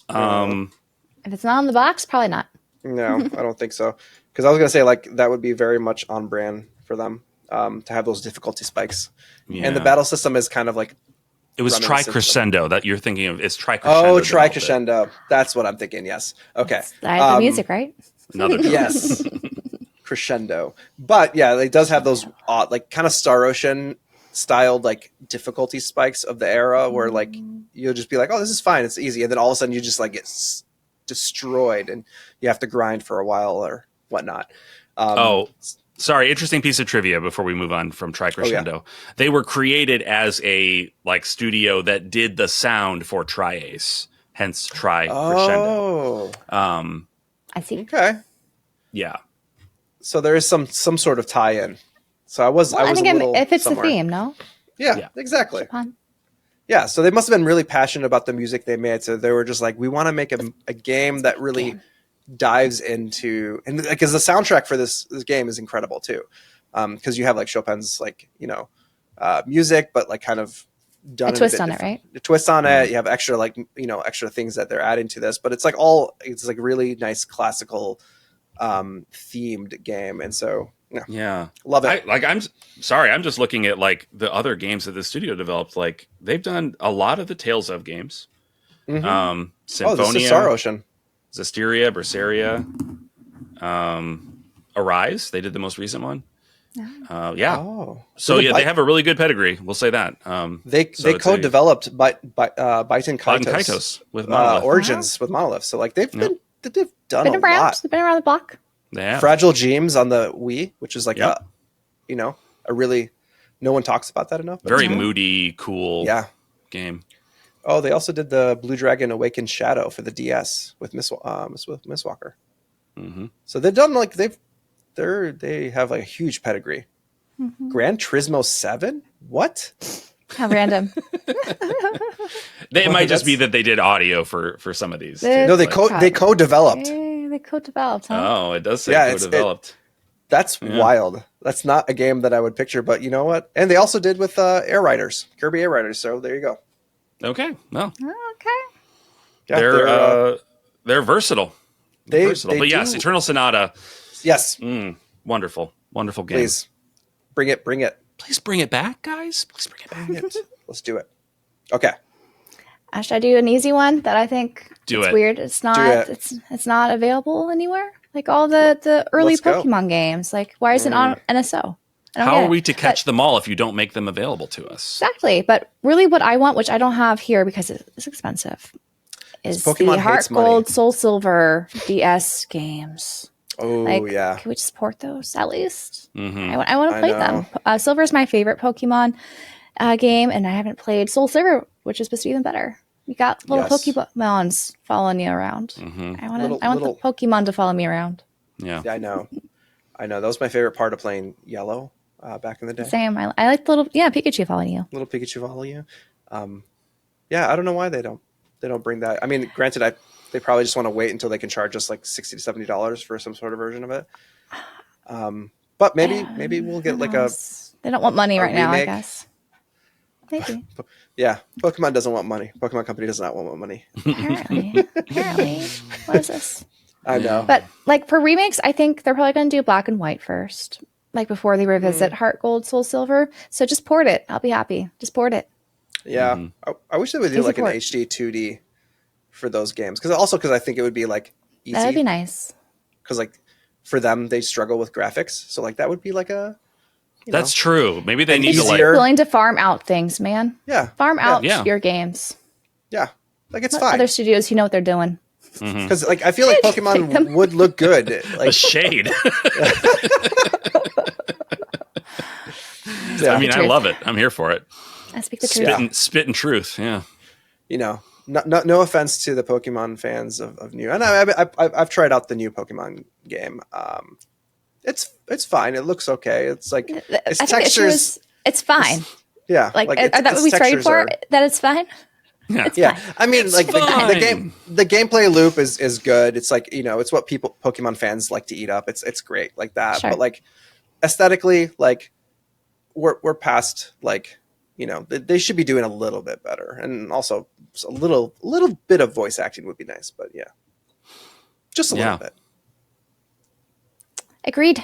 If it's not on the box, probably not. No, I don't think so. Because I was gonna say like that would be very much on brand for them to have those difficulty spikes, and the battle system is kind of like. It was Tri-Crescendo that you're thinking of. It's Tri-Crescendo. Oh, Tri-Crescendo. That's what I'm thinking. Yes. Okay. The music, right? Another yes. Crescendo. But yeah, it does have those like kind of Star Ocean styled like difficulty spikes of the era where like you'll just be like, oh, this is fine. It's easy. And then all of a sudden you just like get destroyed and you have to grind for a while or whatnot. Sorry, interesting piece of trivia before we move on from Tri Crescendo. Oh, They were created as a studio that did the sound for Tri-Ace, hence Tri Crescendo. Oh, I see. okay. Yeah. So there is some sort of tie-in. So I was I think a little it fits somewhere. the theme, no? Yeah, exactly. Japan. Yeah, so they must have been really passionate about the music they made. So they were just like, we want to make a game that really dives into, and because the soundtrack for this game is incredible too, because you have like Chopin's music, but like kind of done A twist on it, right? A twist on it. You have extra extra things that they're adding to this, but it's like really nice classical themed game, and so love it. I'm sorry, I'm just looking at like the other games that the studio developed. Like they've done a lot of the Tales of games. Symphonia, this is Star Ocean, Zestiria, Berseria, Arise. They did the most recent one. So they have a really good pedigree. We'll say that. They co-developed Baiten Kaitos with Monolith. Origins with Monolith. So like they've done a lot. They've been around the block. Yeah. Fragile Dreams on the Wii, which is like a really, no one talks about that enough. Very moody, cool game. Oh, they also did the Blue Dragon Awakened Shadow for the DS with Mistwalker. Mm-hmm. So they've done they have like a huge pedigree. Mm-hmm. Gran Turismo 7? What? How random. It might just be that they did audio for some of these. No, they co-developed. They co-developed, huh? Oh, it does say co-developed. That's wild. That's not a game that I would picture, but you know what? And they also did with Kirby Air Riders. So there you go. Okay. Well. Okay. Yeah, they're versatile. They but yes, Eternal Sonata. Yes. Wonderful game. Please bring it. Please bring it back, guys. Please bring it back. Let's do it. Okay. Should I do an easy one that I think it's weird? It's not. It's not available anywhere. Like all the early Pokemon games. Like why isn't it on NSO? How are we to catch them all if you don't make them available to us? Exactly. But really what I want, which I don't have here because it's expensive, is Pokemon the Heart Gold, Soul Silver DS games. Oh, yeah. Can we just support those at least? Mm-hmm. I want to play them. Silver is my favorite Pokemon game, and I haven't played Soul Silver, which is supposed to be even better. You got little Pokemons following you around. Mm-hmm. I want the Pokemon to follow me around. Yeah, I know. That was my favorite part of playing Yellow back in the day. Same. I like the little Pikachu following you. Little Pikachu follow you. I don't know why they don't bring that. I mean, granted, they probably just want to wait until they can charge us like $60 to $70 for some sort of version of it. But maybe we'll get like They don't want money right now, I remake. guess. Maybe. Yeah, Pokemon doesn't want money. Pokemon Company does not want money. Apparently. What is this? I know. But like for remakes, I think they're probably going to do Black and White first, like before they revisit Heart Gold, Soul Silver. So just port it. I'll be happy. Just port it. Yeah, I wish they would do like an port. HD 2D for those games because I think it would be like easy. That'd be nice. Because like for them, they struggle with graphics, so like that would be like a. That's true. Maybe they need to Just willing to farm out things, man. Yeah, farm out your games. Yeah, like it's Let fine. Other studios who know what they're doing. Because like I feel like Pokemon would look good. Like a shade. Yeah. I mean, I love it. I'm here for it. I speak the truth. Spitting truth. Yeah. No offense to the Pokemon fans of new, and I've tried out the new Pokemon game. It's fine. It looks okay. It's like its textures. It's fine. Yeah. Like is that what we started for? That it's fine. Yeah. I mean, like the gameplay loop is good. It's like it's what Pokemon fans like to eat up. It's great like that. Sure. But like aesthetically, like we're past like they should be doing a little bit better, and also a little bit of voice acting would be nice. But yeah, just a little bit. Agreed.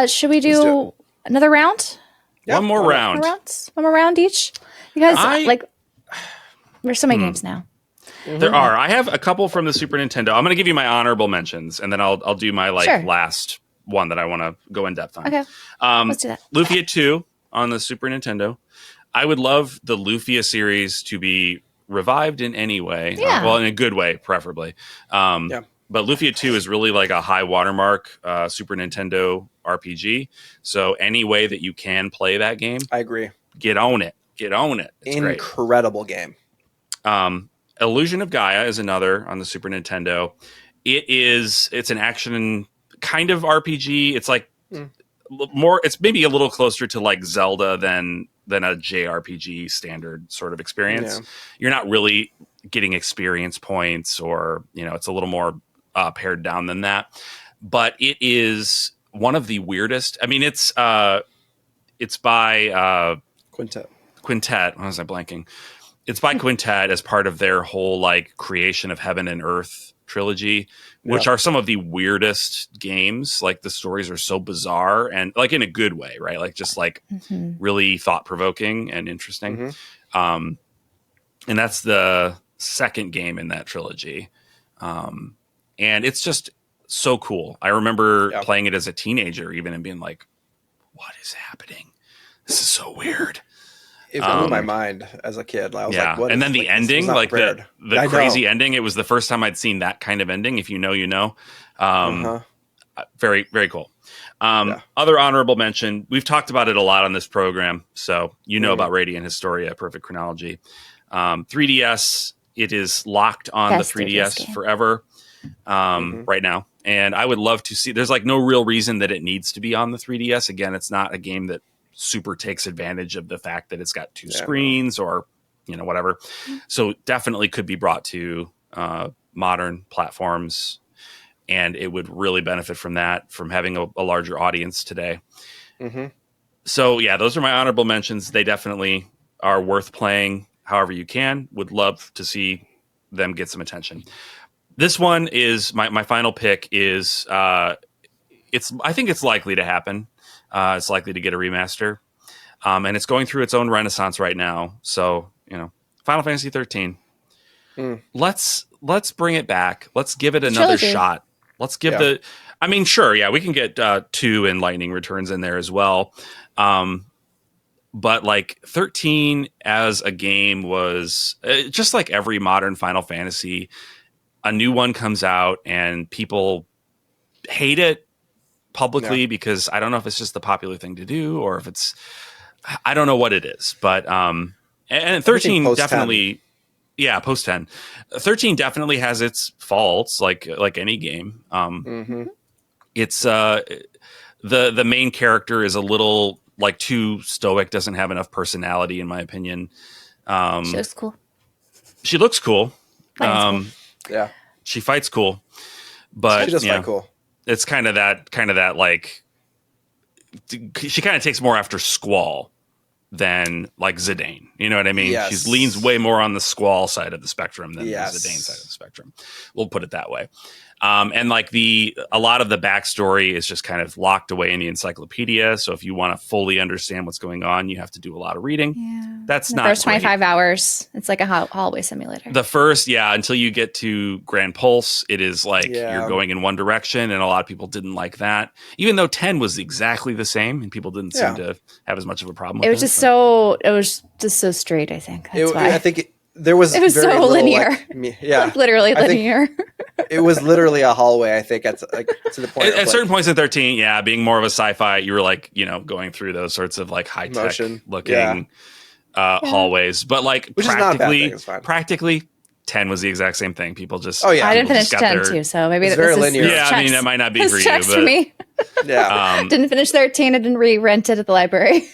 Should we do another round? Yeah, one more round. One more round each, because there's so many games now. There are. I have a couple from the Super Nintendo. I'm going to give you my honorable mentions, and then I'll do my last one that I want to go in depth on. Okay. Let's do that. Lufia 2 on the Super Nintendo. I would love the Lufia series to be revived in any way. Yeah. Well, in a good way, preferably. but Lufia 2 is really like a high watermark Super Nintendo RPG. So any way that you can play that game, I agree. Get on it. It's incredible game. Illusion of Gaia is another on the Super Nintendo. It's an action kind of RPG. It's like it's maybe a little closer to like Zelda than a JRPG standard sort of experience. Yeah. You're not really getting experience points, or it's a little more pared down than that. But it is one of the weirdest. I mean, it's by Quintet. Why was I blanking? It's by Quintet as part of their whole like creation of Heaven and Earth trilogy, which are some of the weirdest games. Like the stories are so bizarre and like in a good way, right? Like just like really thought provoking and interesting. And that's the second game in that trilogy. And it's just so cool. I remember playing it as a teenager even and being like, what is happening? This is so weird. It blew my mind as a kid. I was like, what? And then the ending, like the crazy ending, it was the first time I'd seen that kind of ending. If you know, you know. Very, very cool. Other honorable mention, we've talked about it a lot on this program. So you know about Radiant Historia, Perfect Chronology. 3DS, it is locked on the 3DS forever right now. And I would love to see, there's like no real reason that it needs to be on the 3DS. Again, it's not a game that super takes advantage of the fact that it's got two screens or whatever, so definitely could be brought to modern platforms, and it would really benefit from having a larger audience today. So those are my honorable mentions. They definitely are worth playing however you can. Would love to see them get some attention. This one is my final pick. Is I think it's likely to happen. It's likely to get a remaster, and it's going through its own renaissance right now. So, Final Fantasy 13. Let's bring it back. Let's give it another shot. Let's give we can get 2 and Lightning Returns in there as well. But like 13 as a game was just like every modern Final Fantasy. A new one comes out and people hate it publicly because I don't know if it's just the popular thing to do or if I don't know what it is, but and 13 definitely post 10. 13 definitely has its faults like any game. It's the main character is a little like too stoic, doesn't have enough personality in my opinion. She looks cool. She looks cool. Cool. She fights cool, but she does fight cool. It's kind of that like she kind of takes more after Squall than like Zidane. You know what I mean? Yes. She leans way more on the Squall side of the spectrum than the Zidane side of the spectrum. We'll put it that way. And like a lot of the backstory is just kind of locked away in the encyclopedia. So if you want to fully understand what's going on, you have to do a lot of reading. Yeah. That's not the first 25 hours. It's like a hallway simulator. The first, until you get to Grand Pulse, it is like you're going in one direction, and a lot of people didn't like that. Even though 10 was exactly the same, and people didn't seem to have as much of a problem with it. It was just so straight, I think. That's why. I think it was very so linear. Like literally linear. It was literally a hallway, I think, to the point at certain points in 13, being more of a sci-fi, you were like, going through those sorts of like high-tech looking hallways. But like practically 10 was the exact same thing. People just I didn't finish 10 too, so maybe it's very linear. I mean, that might not be for you, but for me. Didn't finish 13. I didn't re-rent it at the library.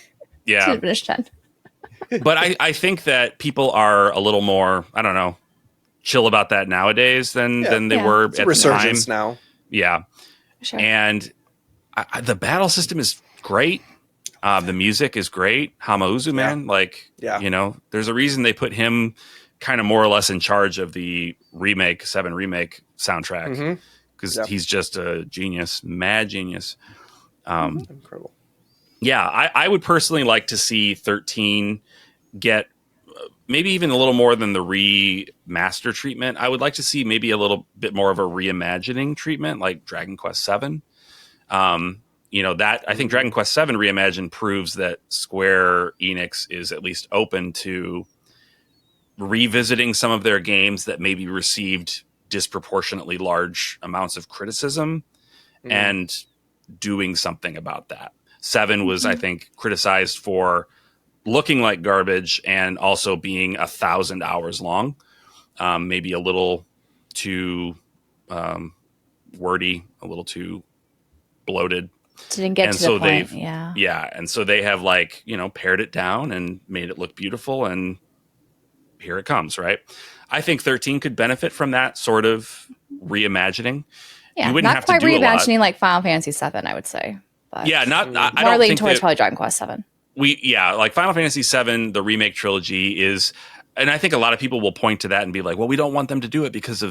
Didn't finish 10. But I think that people are a little more, I don't know, chill about that nowadays than they were at the time. Now. Yeah. Sure. And the battle system is great. The music is great. Hamauzu, man. There's a reason they put him kind of more or less in charge of the 7 remake soundtrack because he's just a genius, mad genius. Incredible. Yeah, I would personally like to see 13 get maybe even a little more than the remaster treatment. I would like to see maybe a little bit more of a reimagining treatment like Dragon Quest VII. That I think Dragon Quest VII Reimagined proves that Square Enix is at least open to revisiting some of their games that maybe received disproportionately large amounts of criticism and doing something about that. 7 was, I think, criticized for looking like garbage and also being 1,000 hours long, maybe a little too wordy, a little too bloated. Didn't get to the point. Yeah. And so they have pared it down and made it look beautiful, and here it comes, right? I think 13 could benefit from that sort of reimagining. Yeah, not quite reimagining like Final Fantasy VII, I would say. But yeah, not I more don't leaning think towards that probably Dragon Quest VII. Like Final Fantasy VII, the remake trilogy is, and I think a lot of people will point to that and be like, well, we don't want them to do it because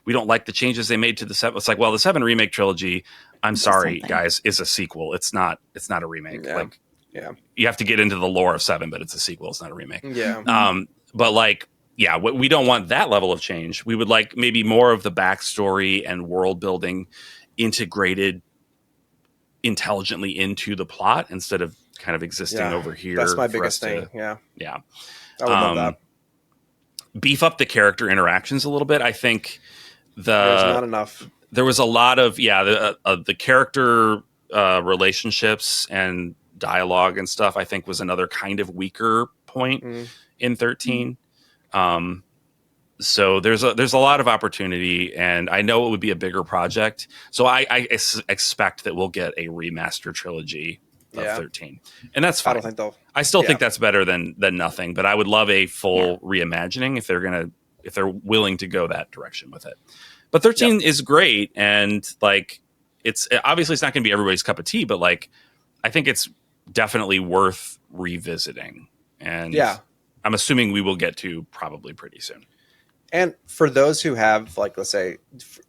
we don't like the changes they made to the 7. It's like, well, the 7 remake trilogy, I'm sorry, guys, is a sequel. It's not a remake. Yeah. You have to get into the lore of 7, but it's a sequel. It's not a remake. Yeah. But we don't want that level of change. We would like maybe more of the backstory and world building integrated intelligently into the plot instead of kind of existing over here. That's my biggest thing. Yeah. I would love that. Beef up the character interactions a little bit. I think there's not enough. There was a lot of the character relationships and dialogue and stuff, I think, was another kind of weaker point in 13. So there's a lot of opportunity, and I know it would be a bigger project. So I expect that we'll get a remaster trilogy of 13, and that's fine. I still think that's better than nothing, but I would love a full reimagining if they're willing to go that direction with it. But 13 is great, and it's obviously it's not going to be everybody's cup of tea, but I think it's definitely worth revisiting, and I'm assuming we will get to probably pretty soon. And for those who have, let's say,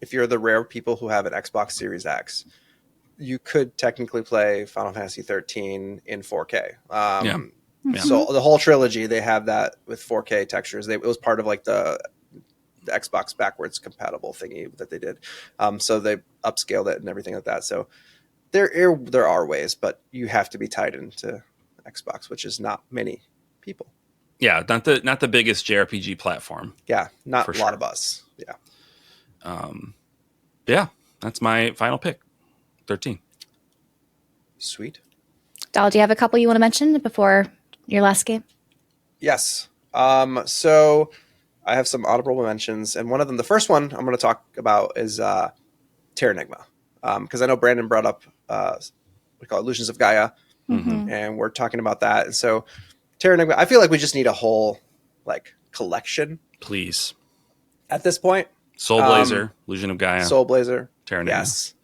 if you're the rare people who have an Xbox Series X, you could technically play Final Fantasy 13 in 4K. So the whole trilogy, they have that with 4K textures. It was part of the Xbox backwards compatible thingy that they did. So they upscaled it and everything like that. So there are ways, but you have to be tied into Xbox, which is not many people. Yeah, not the biggest JRPG platform. Yeah, not a lot of us. Yeah. That's my final pick. 13. Sweet. Dallah, do you have a couple you want to mention before your last game? Yes. So I have some honorable mentions, and one of them, the first one I'm going to talk about is Terranigma, because I know Branden brought up we call it Illusions of Gaia, and we're talking about that. And so Terranigma, I feel like we just need a whole collection, please. At this point, Soul Blazer, Illusion of Gaia, Soul Blazer, Terranigma. Yes,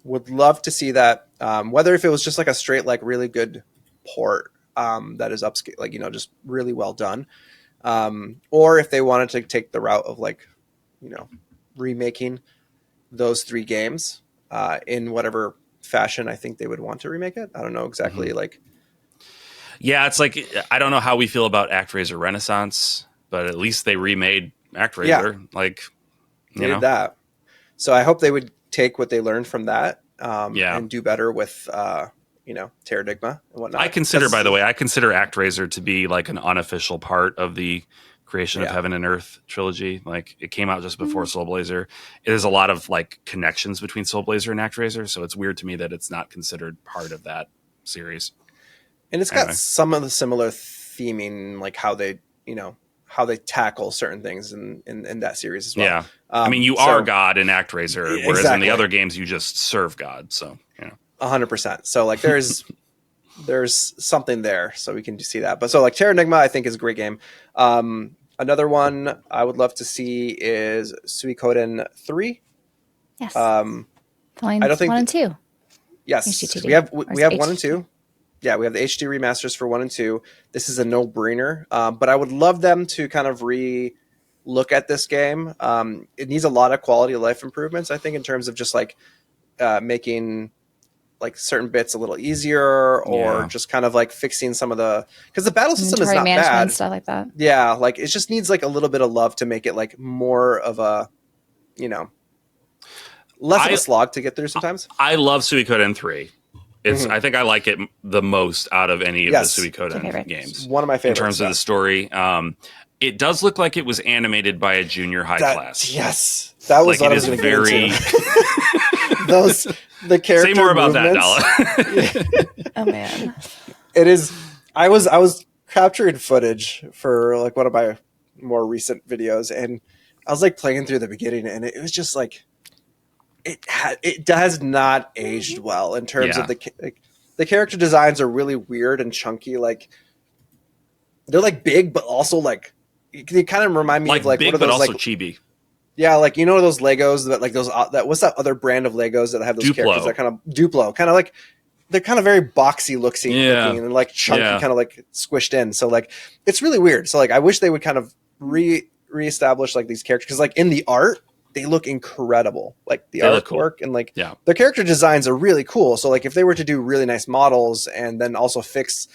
would love to see that. Whether if it was just a straight really good port that is upscale, just really well done, or if they wanted to take the route of remaking those 3 games in whatever fashion I think they would want to remake it. I don't know exactly Yeah, it's I don't know how we feel about ActRaiser Renaissance, but at least they remade ActRaiser. They did that. So I hope they would take what they learned from that and do better with Terranigma and whatnot. I consider ActRaiser to be an unofficial part of the Creation of Heaven and Earth trilogy. It came out just before Soul Blazer. There's a lot of connections between Soul Blazer and ActRaiser, so it's weird to me that it's not considered part of that series. And it's got some of the similar theming, how they tackle certain things in that series as well. Yeah. I mean, you are God in ActRaiser, whereas in the other games you just serve God. So, 100%. So there's something there, so we can see that. But so Terranigma, I think, is a great game. Another one I would love to see is Suikoden 3. Yes. I don't think 1 and 2. Yes, HDTV. we have 1 and 2. Yeah, we have the HD remasters for 1 and 2. This is a no-brainer, but I would love them to kind of look at this game. It needs a lot of quality of life improvements, I think, in terms of just making certain bits a little easier, or just kind of fixing some of because the battle system is not bad, and stuff like that. Yeah, it just needs a little bit of love to make it more of a less of a slog to get through sometimes. I love Suikoden 3. I think I like it the most out of any of the Suikoden games. One of my favorites in terms of the story. it does look like it was animated by a junior high class. Yes, that was like, what I was going to get into. The character. Say more about movements. that, Dallah. Oh man, it is. I was capturing footage for like one of my more recent videos, and I was like playing through the beginning, and it was just like it has not aged well in terms of the character designs are really weird and chunky. Like they're like big, but also like they kind of remind me of like big, what are those, but also like, chibi. Yeah, like you know those Legos that like those that what's that other brand of Legos that have those characters that kind of Duplo, kind of like they're kind of very boxy looking and like chunky, kind of like squished in. So like it's really weird. So like I wish they would kind of reestablish like these characters because like in the art they look incredible. Like the artwork and like the character designs are really cool. So like if they were to do really nice models and then also fix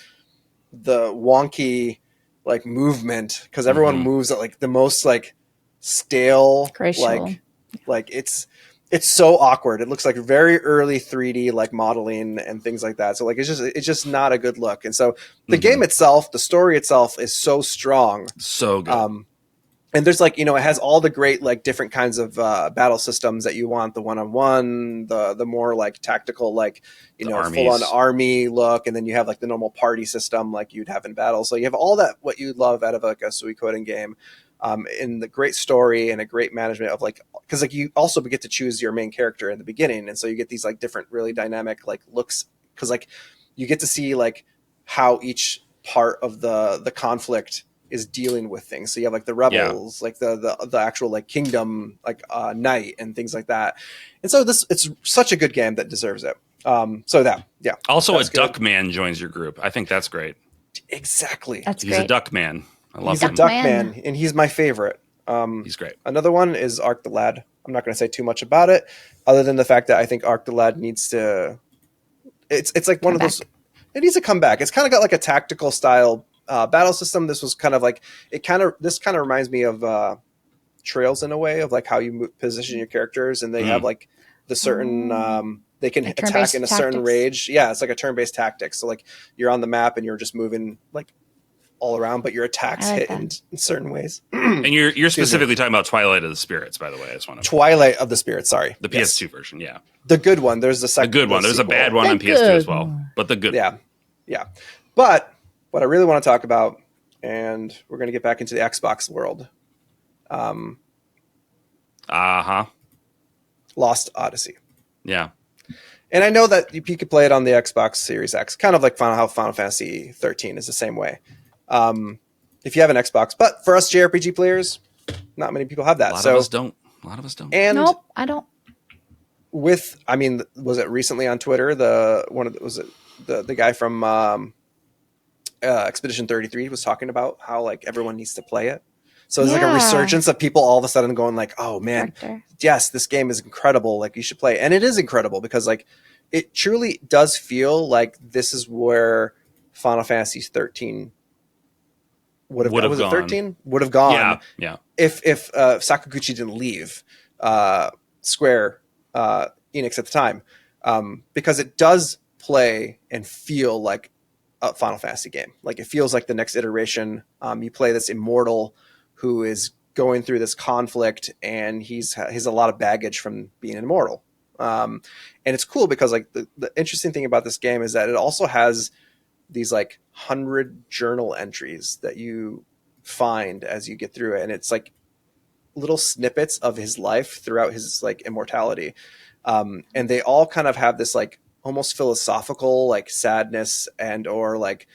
the wonky like movement because everyone moves at like the most like stale like it's so awkward. It looks like very early 3D like modeling and things like that. So like it's just not a good look. And so the game itself, the story itself is so strong, so good. And there's like, you know, it has all the great like different kinds of battle systems that you want, the one-on-one, the more like tactical, like, you know, full-on army look, and then you have like the normal party system like you'd have in battle. So you have all that what you love out of like a Suikoden game. In the great story and a great management of like, because like you also get to choose your main character in the beginning, and so you get these like different really dynamic like looks because like you get to see like how each part of the conflict is dealing with things. So you have like the rebels, like the actual like kingdom, like knight and things like that. And so it's such a good game that deserves it. Also a duck man joins your group. I think that's great. Exactly. He's a duck man. I love he's him. a duck man, and he's my favorite. He's great. Another one is Arc the Lad. I'm not going to say too much about it, other than the fact that I think Arc the Lad needs to. It's like one of those. It needs to come back. It's kind of got like a tactical style battle system. This was kind of like This kind of reminds me of Trails in a way of like how you position your characters, and they have like the certain. They can like attack in a certain range. Yeah, it's like a turn-based tactics. So like you're on the map and you're just moving like all around, but your attacks hit in certain ways. And you're specifically talking about Twilight of the Spirits, by the way. I just want to Twilight of the Spirits. Sorry, the PS2 version. Yeah, the good one. There's the second. The good one. There's a bad one on PS2 as well, but the good. Yeah. But what I really want to talk about, and we're going to get back into the Xbox world. Lost Odyssey. Yeah. And I know that you could play it on the Xbox Series X, kind of like how Final Fantasy 13 is the same way. If you have an Xbox, but for us JRPG players, not many people have that. A lot of us don't. And nope, I don't. Was it recently on Twitter? Was it the guy from Expedition 33 was talking about how like everyone needs to play it. So there's like a resurgence of people all of a sudden going like, oh man, yes, this game is incredible. Like you should play it. And it is incredible because like it truly does feel like this is where Final Fantasy 13 would have gone. Was it 13? Would have gone. Yeah. If Sakaguchi didn't leave Square Enix at the time. Because it does play and feel like a Final Fantasy game. Like it feels like the next iteration. You play this immortal who is going through this conflict, and he's a lot of baggage from being immortal. And it's cool because like the interesting thing about this game is that it also has these like 100 journal entries that you find as you get through it. And it's like little snippets of his life throughout his like immortality. And they all kind of have this like almost philosophical, like sadness and, or like,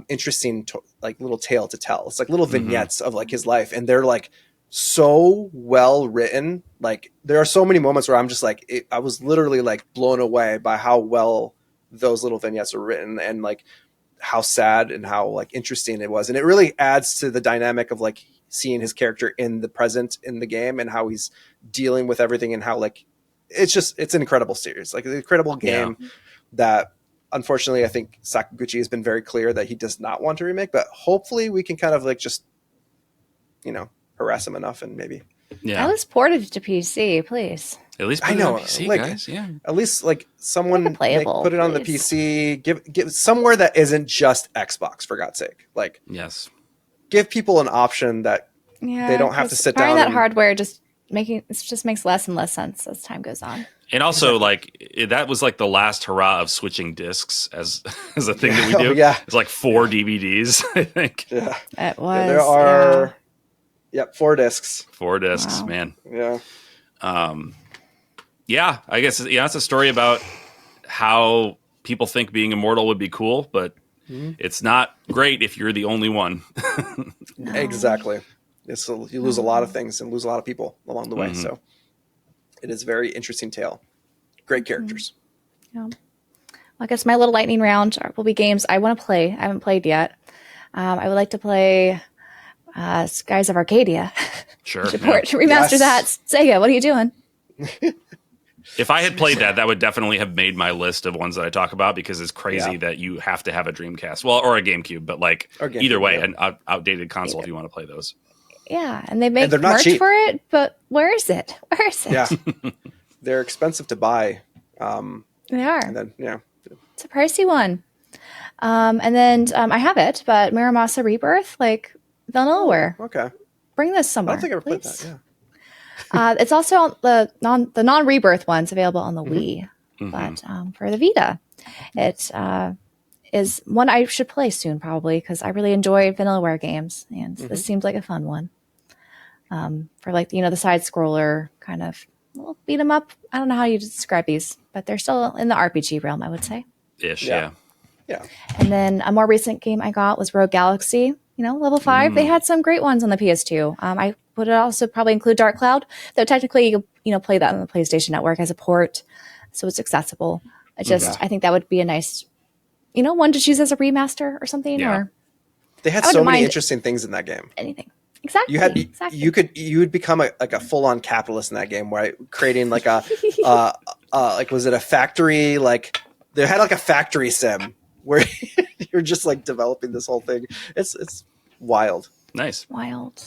interesting like little tale to tell. It's like little vignettes of like his life, and they're like so well written. Like there are so many moments where I'm just like I was literally like blown away by how well those little vignettes are written, and like how sad and how like interesting it was. And it really adds to the dynamic of like seeing his character in the present in the game and how he's dealing with everything, and how like it's an incredible series, like an incredible game that unfortunately, I think Sakaguchi has been very clear that he does not want to remake, but hopefully we can kind of like just, harass him enough and maybe. Yeah. At least port it to PC, please. At least put it on PC, like, guys. Yeah. At least like someone put it on the PC. Give somewhere that isn't just Xbox, for God's sake. Like yes. give people an option that Yeah, they don't have to sit buying down. That and, hardware just makes less and less sense as time goes on. And also, that was like the last hurrah of switching discs as a thing that we do. Yeah. It's like 4 DVDs, I think. Yeah. It was. Yeah, there are, 4 discs. 4 discs, Wow. man. Yeah. Yeah, I guess it's a story about how people think being immortal would be cool, but it's not great if you're the only one. No. Exactly. You lose a lot of things and lose a lot of people along the way. So it is a very interesting tale. Great characters. Yeah. Well, I guess my little lightning round will be games I want to play. I haven't played yet. I would like to play Skies of Arcadia. Sure. Remaster that. Sega, what are you doing? If I had played that would definitely have made my list of ones that I talk about, because it's crazy that you have to have a Dreamcast. Well, or a GameCube, but either way, an outdated console if you want to play those. Yeah, and they make they're not merch cheap. for it, but where is it? Where is it? Yeah. They're expensive to buy. They are. And then, It's a pricey one. And then I have it, but Miramasa Rebirth, like Vanillaware. Okay. Bring this I somewhere. don't think I ever played please. that. Yeah. It's also on the non-Rebirth ones available on the Wii, but for the Vita, it is one I should play soon probably, because I really enjoy Vanillaware games, and this seems like a fun one. For the side scroller kind of beat 'em up. I don't know how you describe these, but they're still in the RPG realm, I would say. Ish, Yeah. And then a more recent game I got was Rogue Galaxy. Level 5. They had some great ones on the PS2. I would also probably include Dark Cloud, though technically you play that on the PlayStation Network as a port, so it's accessible. I think that would be a nice, one to choose as a remaster or something. Yeah. Or They had I so wouldn't many mind interesting things in that game. anything. Exactly. You would become a full on capitalist in that game, right? Creating was it a factory? They had a factory sim where you're just developing this whole thing. It's wild. Nice. Wild.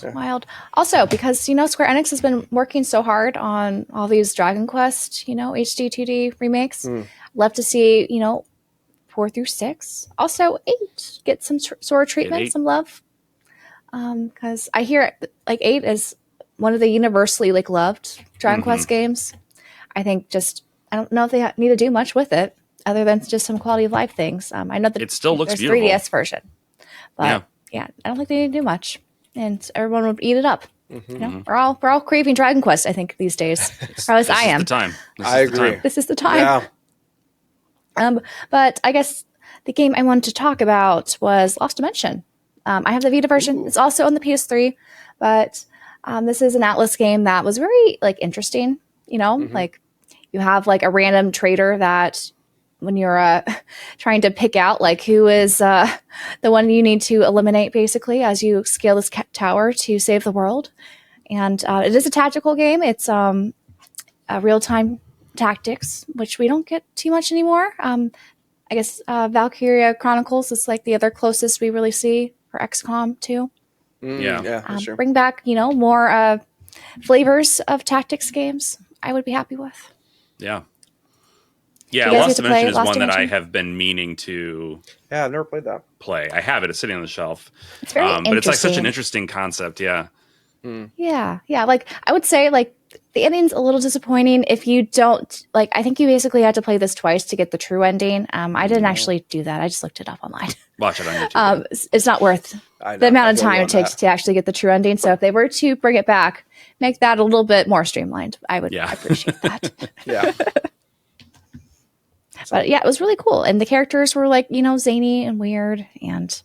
Also, because Square Enix has been working so hard on all these Dragon Quest, HD 2D remakes. Love to see 4 through 6. Also 8 get some sort of treatment, 8. some love. Because I hear 8 is one of the universally loved Dragon Quest games. I think I don't know if they need to do much with it other than just some quality of life things. I know that it still looks there's beautiful. 3DS version, but yeah, I don't think they need to do much, and everyone would eat it up. We're all craving Dragon Quest, I think, these days. Or at least I am. The time. I agree. This is the time. Yeah. But I guess the game I wanted to talk about was Lost Dimension. I have the Vita version. Ooh. It's also on the PS3, but this is an Atlas game that was very interesting. You have a random trader that when you're trying to pick out who is the one you need to eliminate, basically, as you scale this tower to save the world. And it is a tactical game. It's a real-time tactics, which we don't get too much anymore. I guess Valkyria Chronicles is the other closest we really see for XCOM 2. Yeah, that's true. Bring back, more flavors of tactics games. I would be happy with. Yeah. You Yeah, guys Lost get to play Dimension is Lost one that I Dimension? have been meaning to Yeah, I've never played that. play. I have it. It's sitting on the shelf. It's very but it's such interesting. an interesting concept. Yeah. Yeah. I would say the ending's a little disappointing if you don't I think you basically had to play this twice to get the true ending. I didn't actually do that. I just looked it up online. Watch it on YouTube. It's not worth the amount of time it takes to actually get the true ending. So if they were to bring it back, make that a little bit more streamlined, I would appreciate that. Yeah. But yeah, it was really cool. And the characters were zany and weird. And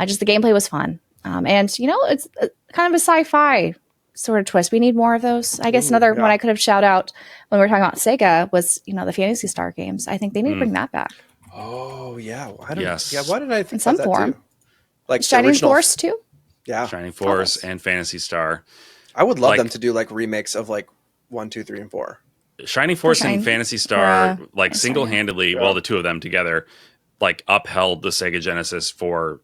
just the gameplay was fun. And, it's kind of a sci-fi sort of twist. We need more of those. I guess another one I could have shout out when we were talking about Sega was, the Phantasy Star games. I think they need to bring that back. Oh, yeah. Why did I think In some about that form. too? The Shining original- Force too? Yeah. Shining Force and Phantasy Star. I would love them to do remakes of 1, 2, 3, and 4. Shining Force and Phantasy Star, Yeah. single-handedly, the two of them together, upheld the Sega Genesis for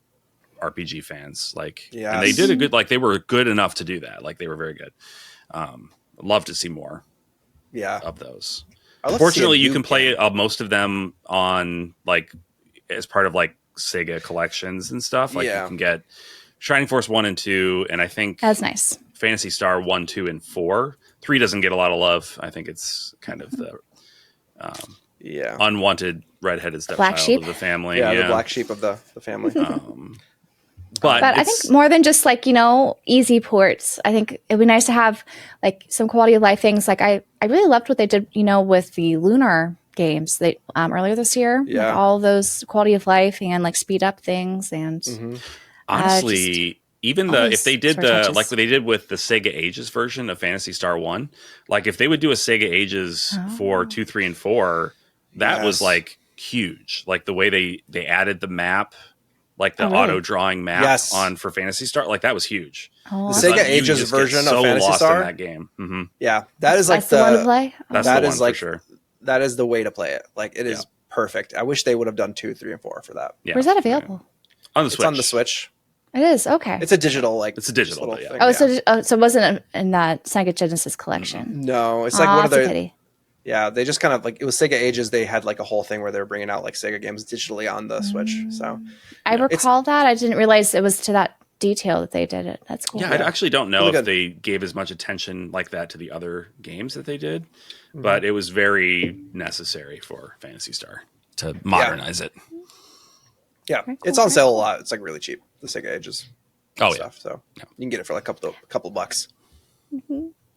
RPG fans. And they did a good, they were good enough to do that. They were very good. I'd love to see more of those. Fortunately, you can play most of them on, as part of, Sega collections and stuff. You can get Shining Force 1 and 2, and I think That's nice. Phantasy Star 1, 2, and 4. 3 doesn't get a lot of love. I think it's kind of the unwanted redheaded stepchild of the family. Yeah, the black sheep of the family. But I think more than just like, easy ports, I think it'd be nice to have like some quality of life things. Like I really loved what they did, with the Lunar games they earlier this year. Yeah. Like all those quality of life and like speed up things and honestly, even if they did like what they did with the Sega Ages version of Phantasy Star 1, like if they would do a Sega Ages for 2, 3, and 4, that was like huge. Like the way they added the map, like the auto drawing map on for Phantasy Star, like that was huge. The Sega Ages version of Phantasy Star in that game. Mm-hmm. Yeah, that is like that's the one to play. That's that the is one like for sure. That is the way to play it. Like it is perfect. I wish they would have done 2, 3, and 4 for that. Yeah. Where's that available? On the Switch. It's on the Switch. It is okay. It's a digital It's a digital thing. Oh, so it wasn't in that Sega Genesis collection. No, it's like one of that's a their. pity. Yeah, they just kind of like it was Sega Ages. They had like a whole thing where they were bringing out like Sega games digitally on the Switch. So I recall that. I didn't realize it was to that detail that they did it. That's cool. Yeah, I actually don't know if they gave as much attention like that to the other games that they did, but it was very necessary for Phantasy Star to modernize it. Yeah, Cool, it's on sale a lot. It's like really cheap. The Sega Ages stuff. So you can get it for like a couple bucks.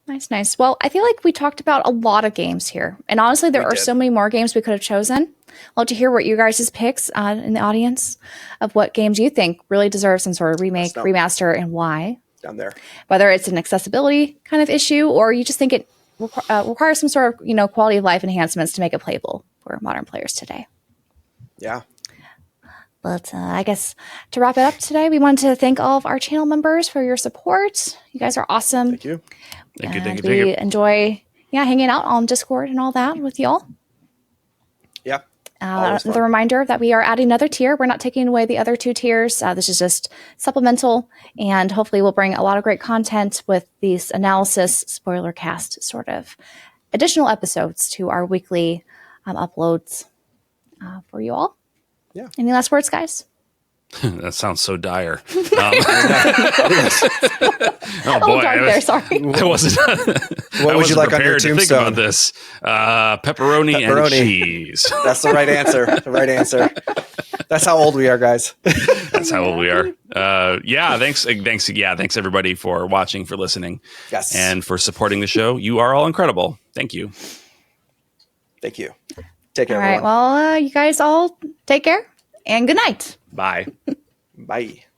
Nice. Well, I feel like we talked about a lot of games here. And honestly, there are so many more games we could have chosen. I'd love to hear what you guys' picks in the audience of what games you think really deserve some sort of remake, remaster, and why. Down there. Whether it's an accessibility kind of issue or you just think it requires some sort of, quality of life enhancements to make it playable for modern players today. Yeah. But I guess to wrap it up today, we want to thank all of our channel members for your support. You guys are awesome. Thank you. Thank you. We enjoy hanging out on Discord and all that with y'all. Yeah. The reminder that we are adding another tier. We're not taking away the other 2 tiers. This is just supplemental, and hopefully we'll bring a lot of great content with these analysis, spoiler cast sort of additional episodes to our weekly uploads for you all. Yeah. Any last words, guys? That sounds so dire. Oh boy, sorry. I wasn't. What would you like on your tombstone? Think about this. Pepperoni and cheese. That's the right answer. The right answer. That's how old we are, guys. That's how old we are. Thanks everybody for watching, for listening, and for supporting the show. You are all incredible. Thank you. Thank you. Take care. All right. Everyone. Well, you guys all take care and good night. Bye. Bye.